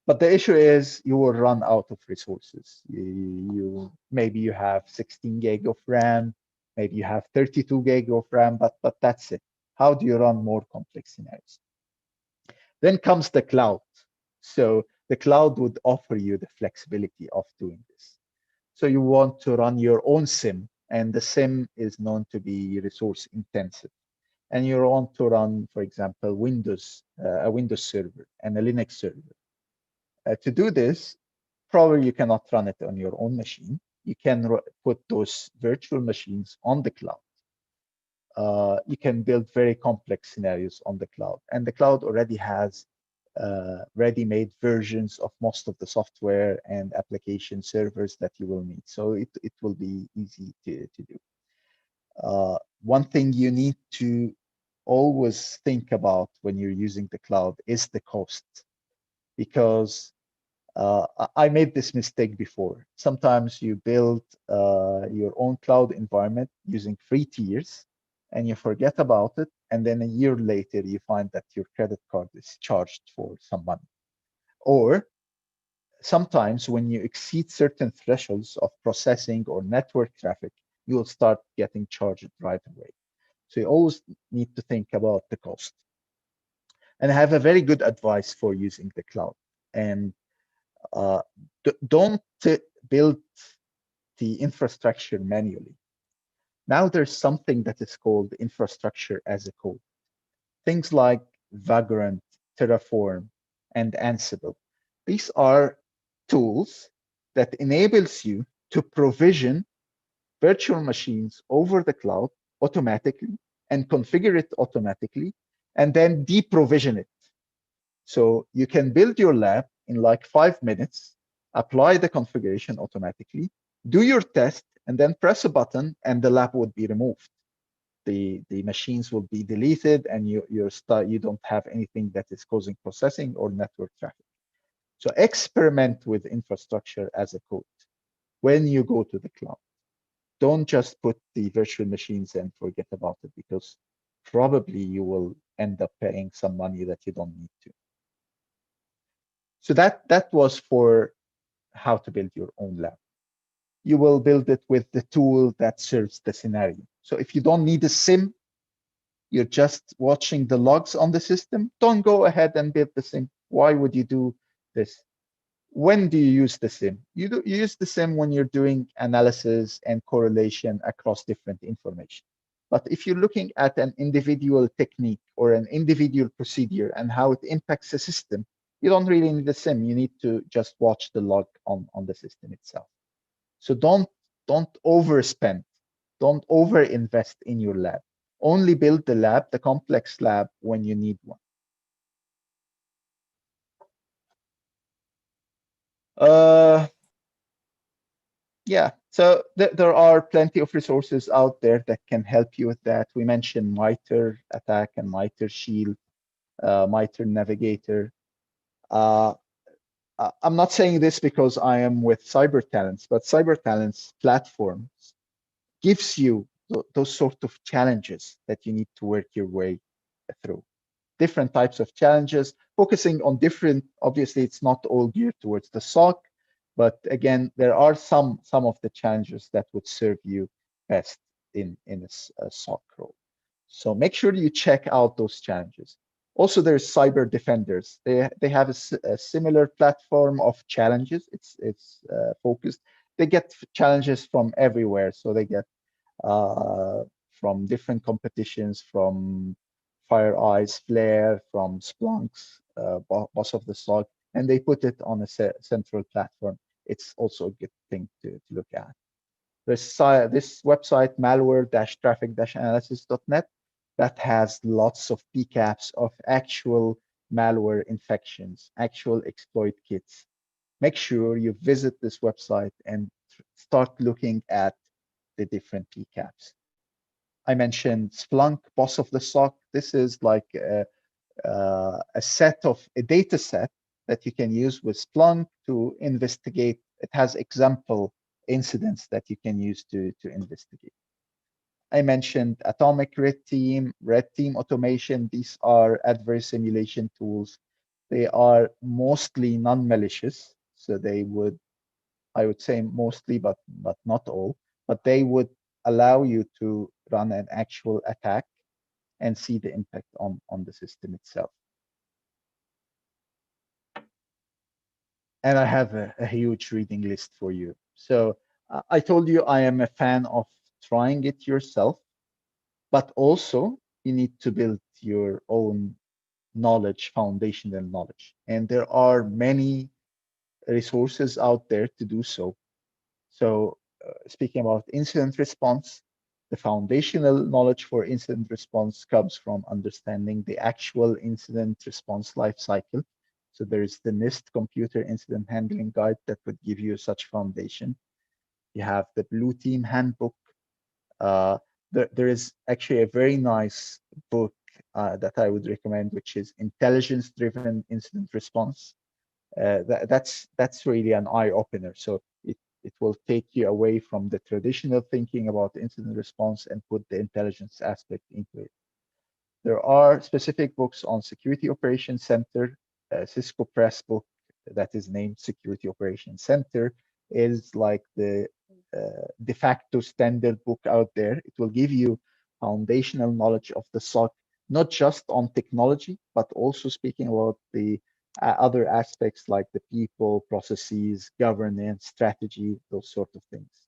But the issue is you will run out of resources. Maybe you have 16 gig of RAM, maybe you have 32 gig of RAM, but that's it. How do you run more complex scenarios? Then comes the cloud. So the cloud would offer you the flexibility of doing this. So you want to run your own SIM, and the SIM is known to be resource intensive. And you want to run, for example, a Windows server and a Linux server. To do this, probably you cannot run it on your own machine. You can put those virtual machines on the cloud. You can build very complex scenarios on the cloud. And the cloud already has ready-made versions of most of the software and application servers that you will need. So it will be easy to do. One thing you need to always think about when you're using the cloud is the cost, because I made this mistake before. Sometimes you build your own cloud environment using free tiers and you forget about it. And then a year later, you find that your credit card is charged for some money. Or sometimes when you exceed certain thresholds of processing or network traffic, you'll start getting charged right away. So you always need to think about the cost. And I have a very good advice for using the cloud. And don't build the infrastructure manually. Now there's something that is called infrastructure as a code. Things like Vagrant, Terraform, and Ansible. These are tools that enables you to provision virtual machines over the cloud automatically and configure it automatically and then deprovision it. So you can build your lab in like 5 minutes, apply the configuration automatically, do your test, and then press a button and the lab would be removed. The machines will be deleted and you don't have anything that is causing processing or network traffic. So experiment with infrastructure as a code when you go to the cloud. Don't just put the virtual machines and forget about it, because probably you will end up paying some money that you don't need to. So that was for how to build your own lab. You will build it with the tool that serves the scenario. So if you don't need a sim, you're just watching the logs on the system, don't go ahead and build the sim. Why would you do this? When do you use the sim? You use the sim when you're doing analysis and correlation across different information. But if you're looking at an individual technique or an individual procedure and how it impacts the system, you don't really need the sim. You need to just watch the log on the system itself. So don't overspend. Don't overinvest in your lab. Only build the lab, the complex lab, when you need one. Yeah, so there are plenty of resources out there that can help you with that. We mentioned MITRE ATT&CK and MITRE Shield, MITRE Navigator. I'm not saying this because I am with Cyber Talents, but Cyber Talents platforms gives you those sort of challenges that you need to work your way through. Different types of challenges, focusing on different, obviously it's not all geared towards the SOC, but again, there are some of the challenges that would serve you best in a SOC role. So make sure you check out those challenges. Also, there's Cyber Defenders. They have a similar platform of challenges. It's focused. They get challenges from everywhere. So they get from different competitions, from FireEye's Flare, from Splunk's Boss of the SOC, and they put it on a central platform. It's also a good thing to look at. There's this website, malware-traffic-analysis.net, that has lots of PCAPs of actual malware infections, actual exploit kits. Make sure you visit this website and start looking at the different PCAPs. I mentioned Splunk, Boss of the SOC. This is like a data set that you can use with Splunk to investigate. It has example incidents that you can use to investigate. I mentioned Atomic Red Team Automation. These are adverse simulation tools. They are mostly non-malicious, so they would, I would say mostly, but not all, but they would allow you to run an actual attack and see the impact on the system itself. And I have a huge reading list for you. So I told you I am a fan of trying it yourself, but also you need to build your own knowledge, foundational knowledge. And there are many resources out there to do so. So speaking about incident response, the foundational knowledge for incident response comes from understanding the actual incident response lifecycle. So there is the NIST Computer Incident Handling Guide that would give you such foundation. You have the Blue Team Handbook. There is actually a very nice book that I would recommend, which is Intelligence-Driven Incident Response. That's really an eye opener. So it will take you away from the traditional thinking about incident response and put the intelligence aspect into it. There are specific books on Security Operations Center. Cisco Press book that is named Security Operations Center is like the de facto standard book out there. It will give you foundational knowledge of the SOC, not just on technology, but also speaking about the other aspects like the people, processes, governance, strategy, those sort of things.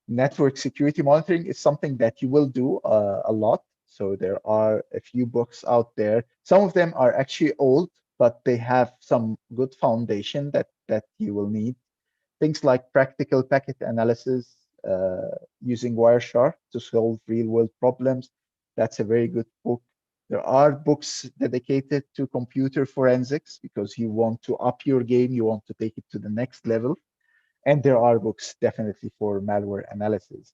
Network security monitoring is something that you will do a lot. So there are a few books out there. Some of them are actually old, but they have some good foundation that you will need. Things like practical packet analysis using Wireshark to solve real-world problems. That's a very good book. There are books dedicated to computer forensics because you want to up your game, you want to take it to the next level. And there are books definitely for malware analysis.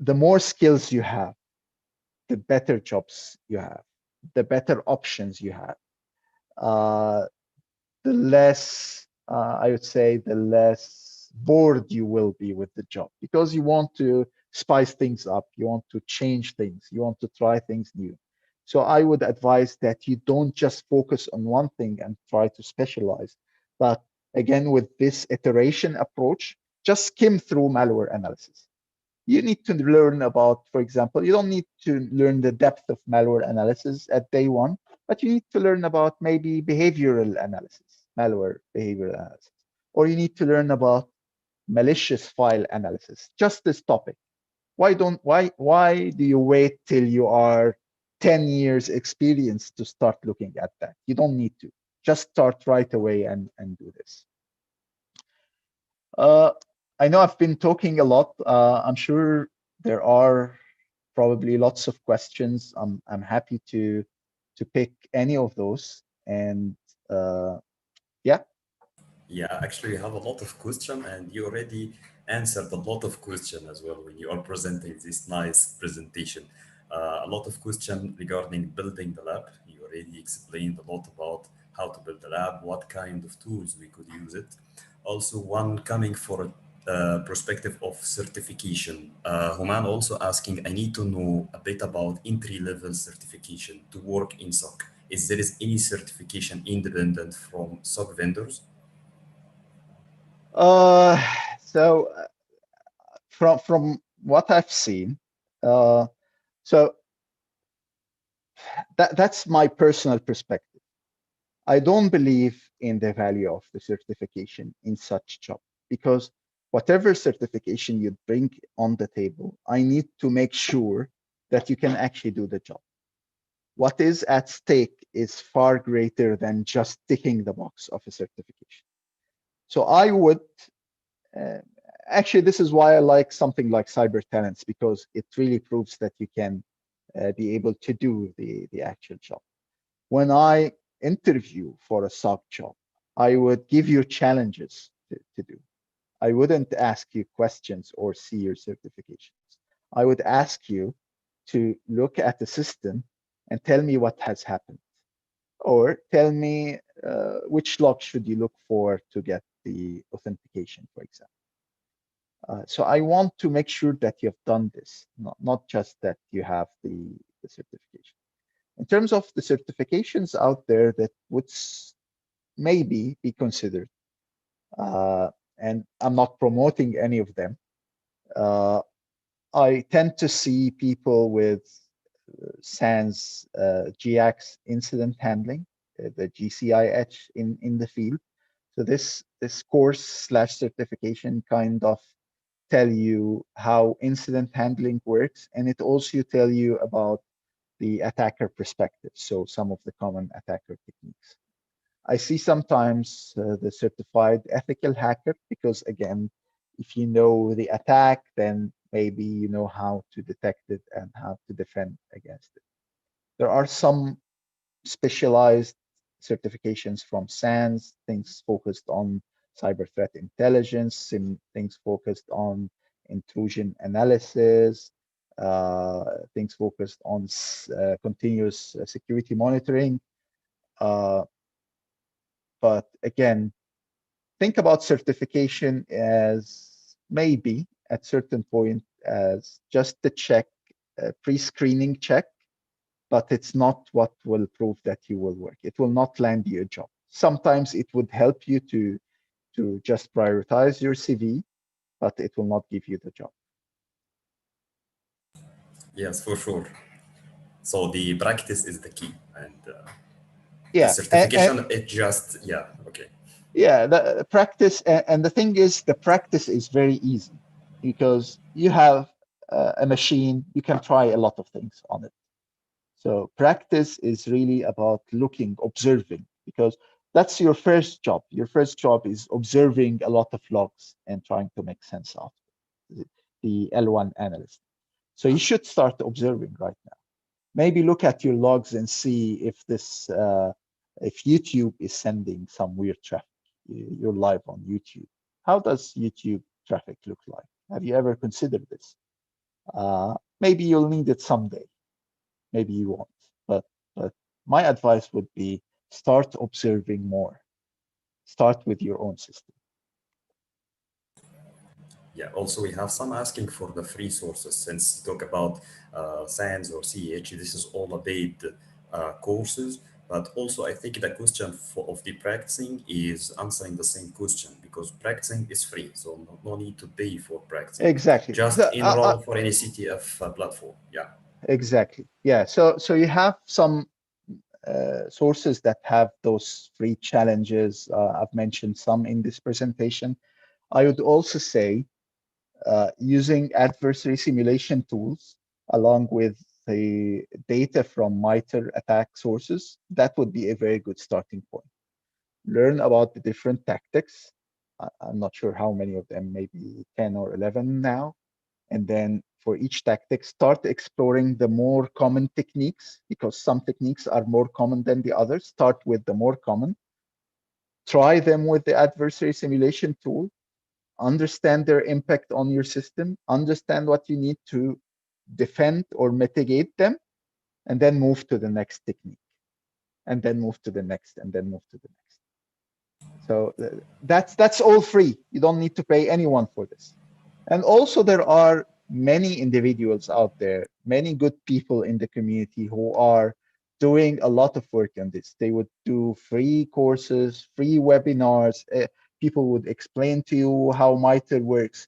The more skills you have, the better jobs you have, the better options you have. Uh, the less, I would say, the less bored you will be with the job because you want to spice things up, you want to change things, you want to try things new. So I would advise that you don't just focus on one thing and try to specialize, but again, with this iteration approach, just skim through malware analysis. You need to learn about, for example, you don't need to learn the depth of malware analysis at day one, but you need to learn about maybe behavioral analysis, malware behavioral analysis, or you need to learn about malicious file analysis, just this topic. Why do you wait till you are 10 years experience to start looking at that? You don't need to. Just start right away and do this. Uh, I know I've been talking a lot. I'm sure there are probably lots of questions. I'm happy to pick any of those. And yeah. Yeah, actually, you have a lot of question, and you already answered a lot of question as well when you are presenting this nice presentation. A lot of question regarding building the lab. You already explained a lot about how to build the lab, what kind of tools we could use it. Also, one coming for a perspective of certification. Human also asking, I need to know a bit about entry-level certification to work in SOC. Is there is any certification independent from SOC vendors? Uh, so from what I've seen, uh, so that's my personal perspective. I don't believe in the value of the certification in such job because whatever certification you bring on the table, I need to make sure that you can actually do the job. What is at stake is far greater than just ticking the box of a certification. So I would uh, actually, this is why I like something like cyber talents because it really proves that you can be able to do the actual job. When I interview for a SOC job, I would give you challenges to do. I wouldn't ask you questions or see your certifications. I would ask you to look at the system and tell me what has happened, or tell me which log should you look for to get the authentication, for example. So I want to make sure that you have done this, not just that you have the certification. In terms of the certifications out there that would maybe be considered, and I'm not promoting any of them, uh, I tend to see people with SANS GX incident handling, the GCIH in the field. So this course slash certification kind of tell you how incident handling works, and it also tell you about the attacker perspective, so some of the common attacker techniques. I see sometimes the certified ethical hacker because, again, if you know the attack, then maybe you know how to detect it and how to defend against it. There are some specialized certifications from SANS, things focused on cyber threat intelligence, and things focused on intrusion analysis, things focused on continuous security monitoring. Uh, but again, think about certification as maybe at certain point as just a check, a pre-screening check, but it's not what will prove that you will work. It will not land you a job. Sometimes it would help you to just prioritize your CV, but it will not give you the job. Yes, for sure. So the practice is the key, and the Yeah, certification it just yeah okay. yeah. The practice and the thing is, the practice is very easy because you have a machine. You can try a lot of things on it. So practice is really about looking, observing, because that's your first job. Your first job is observing a lot of logs and trying to make sense of it, the L1 analyst. So you should start observing right now. Maybe look at your logs and see if YouTube is sending some weird traffic. You're live on YouTube. How does YouTube traffic look like? Have you ever considered this? Maybe you'll need it someday. Maybe you won't. But my advice would be start observing more. Start with your own system. Yeah, also we have some asking for the free sources since you talk about SANS or CEH, this is all a paid courses, but also I think the question of the practicing is answering the same question because practicing is free, so no need to pay for practicing. Exactly. Just enroll for any CTF platform. Yeah. Exactly. Yeah. So you have some sources that have those free challenges. I've mentioned some in this presentation. I would also say using adversary simulation tools along with the data from MITRE attack sources, that would be a very good starting point. Learn about the different tactics. I'm not sure how many of them, maybe 10 or 11 now. And then for each tactic, start exploring the more common techniques because some techniques are more common than the others. Start with the more common. Try them with the adversary simulation tool. Understand their impact on your system. Understand what you need to defend or mitigate them. And then move to the next technique. And then move to the next. And then move to the next. So that's all free. You don't need to pay anyone for this. And also there are many individuals out there, many good people in the community who are doing a lot of work on this. They would do free courses, free webinars. People would explain to you how MITRE works.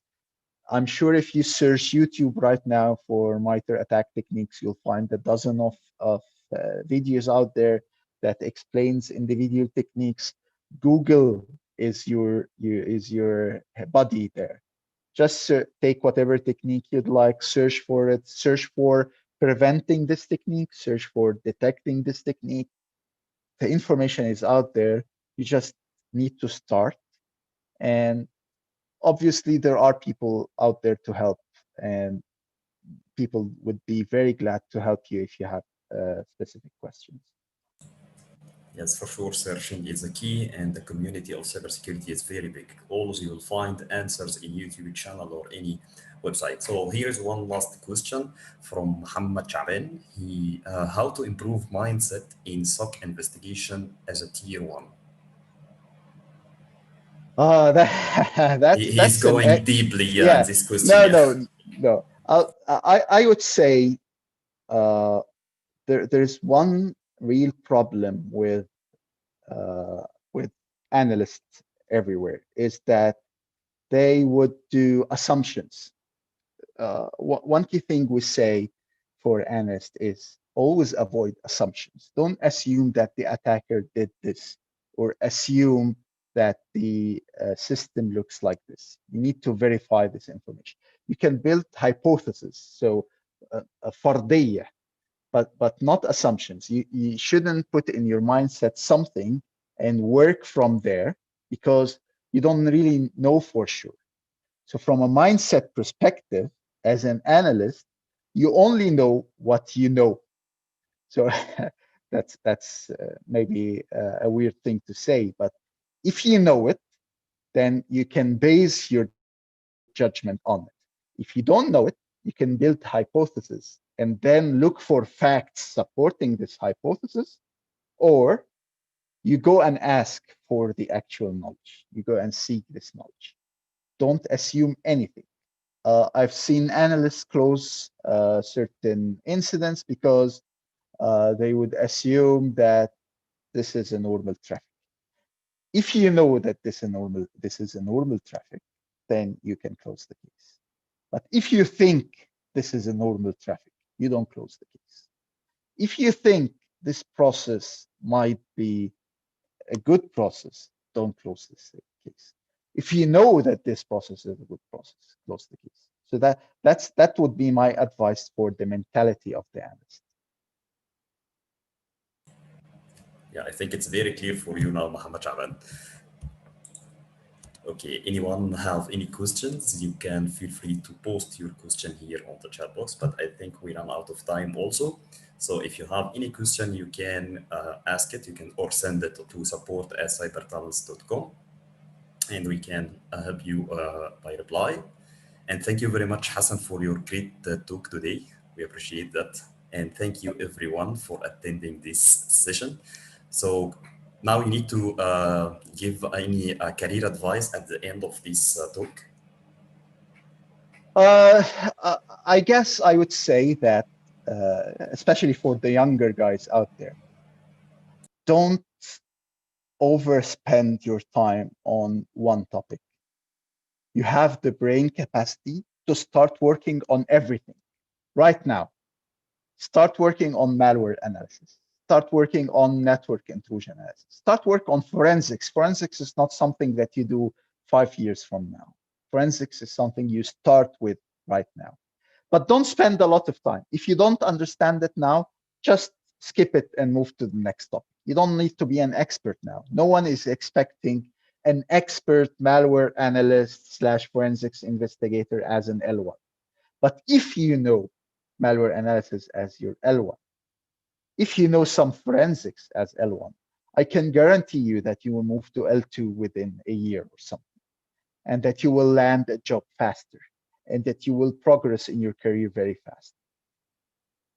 I'm sure if you search YouTube right now for MITRE attack techniques, you'll find a dozen of videos out there that explains individual techniques. Google is your buddy there. Just take whatever technique you'd like, search for it, search for preventing this technique, search for detecting this technique. The information is out there. You just need to start. And obviously, there are people out there to help, and people would be very glad to help you if you have specific questions. Yes, for sure, searching is the key, and the community of cybersecurity is very big. Always you will find answers in YouTube channel or any website. So here's one last question from Muhammad Chaben. How to improve mindset in SOC investigation as a tier one? He's That's an going deeply, yeah, in yeah. this question, No, yeah. no, no. I would say uh, there's one real problem with analysts everywhere is that they would do assumptions. One key thing we say for analysts is always avoid assumptions. Don't assume that the attacker did this or assume that the system looks like this. You need to verify this information. You can build hypotheses, so a fardiyya, but not assumptions. You shouldn't put in your mindset something and work from there because you don't really know for sure. So from a mindset perspective, as an analyst, you only know what you know. So that's maybe a weird thing to say, but if you know it, then you can base your judgment on it. If you don't know it, you can build hypotheses and then look for facts supporting this hypothesis, or you go and ask for the actual knowledge. You go and seek this knowledge. Don't assume anything. I've seen analysts close certain incidents because they would assume that this is a normal traffic. If you know that this is a normal traffic, then you can close the case. But if you think this is a normal traffic, you don't close the case. If you think this process might be a good process, don't close this case. If you know that this process is a good process, close the case. So that would be my advice for the mentality of the analyst. Yeah, I think it's very clear for you now, Mohammed Shaban. Okay, anyone have any questions? You can feel free to post your question here on the chat box, but I think we run out of time also. So if you have any question, you can ask it, you can or send it to support@cybertalents.com, and we can help you by reply. And thank you very much, Hassan, for your great talk today. We appreciate that. And thank you, everyone, for attending this session. So now you need to give any career advice at the end of this talk. Uh, I guess I would say that, especially for the younger guys out there, don't overspend your time on one topic. You have the brain capacity to start working on everything right now. Start working on malware analysis. Start working on network intrusion analysis. Start work on forensics. Forensics is not something that you do 5 years from now. Forensics is something you start with right now. But don't spend a lot of time. If you don't understand it now, just skip it and move to the next topic. You don't need to be an expert now. No one is expecting an expert malware analyst / forensics investigator as an L1. But if you know malware analysis as your L1, if you know some forensics as L1, I can guarantee you that you will move to L2 within a year or something, and that you will land a job faster, and that you will progress in your career very fast.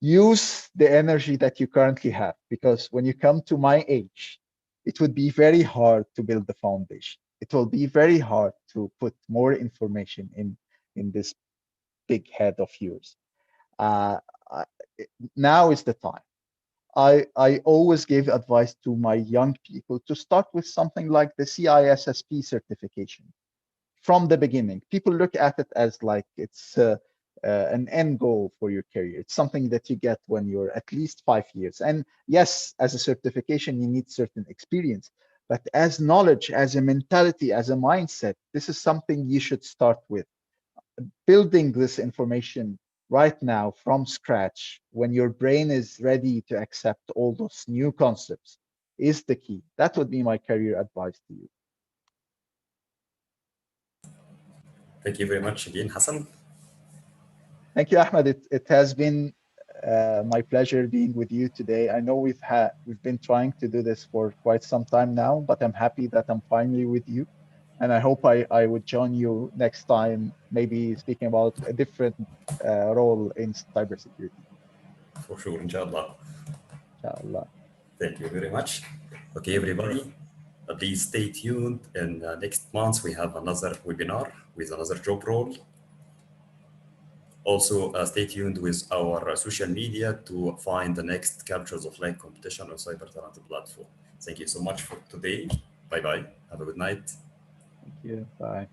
Use the energy that you currently have, because when you come to my age, it would be very hard to build the foundation. It will be very hard to put more information in this big head of yours. Uh, Now is the time. I always give advice to my young people to start with something like the CISSP certification from the beginning. People look at it as like it's an end goal for your career. It's something that you get when you're at least 5 years. And yes, as a certification, you need certain experience. But as knowledge, as a mentality, as a mindset, this is something you should start with. Building this information right now from scratch, when your brain is ready to accept all those new concepts, is the key. That would be my career advice to you. Thank you very much again, Hassan. Thank you, Ahmed. It has been my pleasure being with you today. I know we've been trying to do this for quite some time now, but I'm happy that I'm finally with you. And I hope I would join you next time, maybe speaking about a different role in cybersecurity. For sure, inshallah. Inshallah. Thank you very much. Okay, everybody, please stay tuned. And next month, we have another webinar with another job role. Also, stay tuned with our social media to find the next Captures of Light competition on Cyber Talent platform. Thank you so much for today. Bye-bye. Have a good night. Thank you. Bye.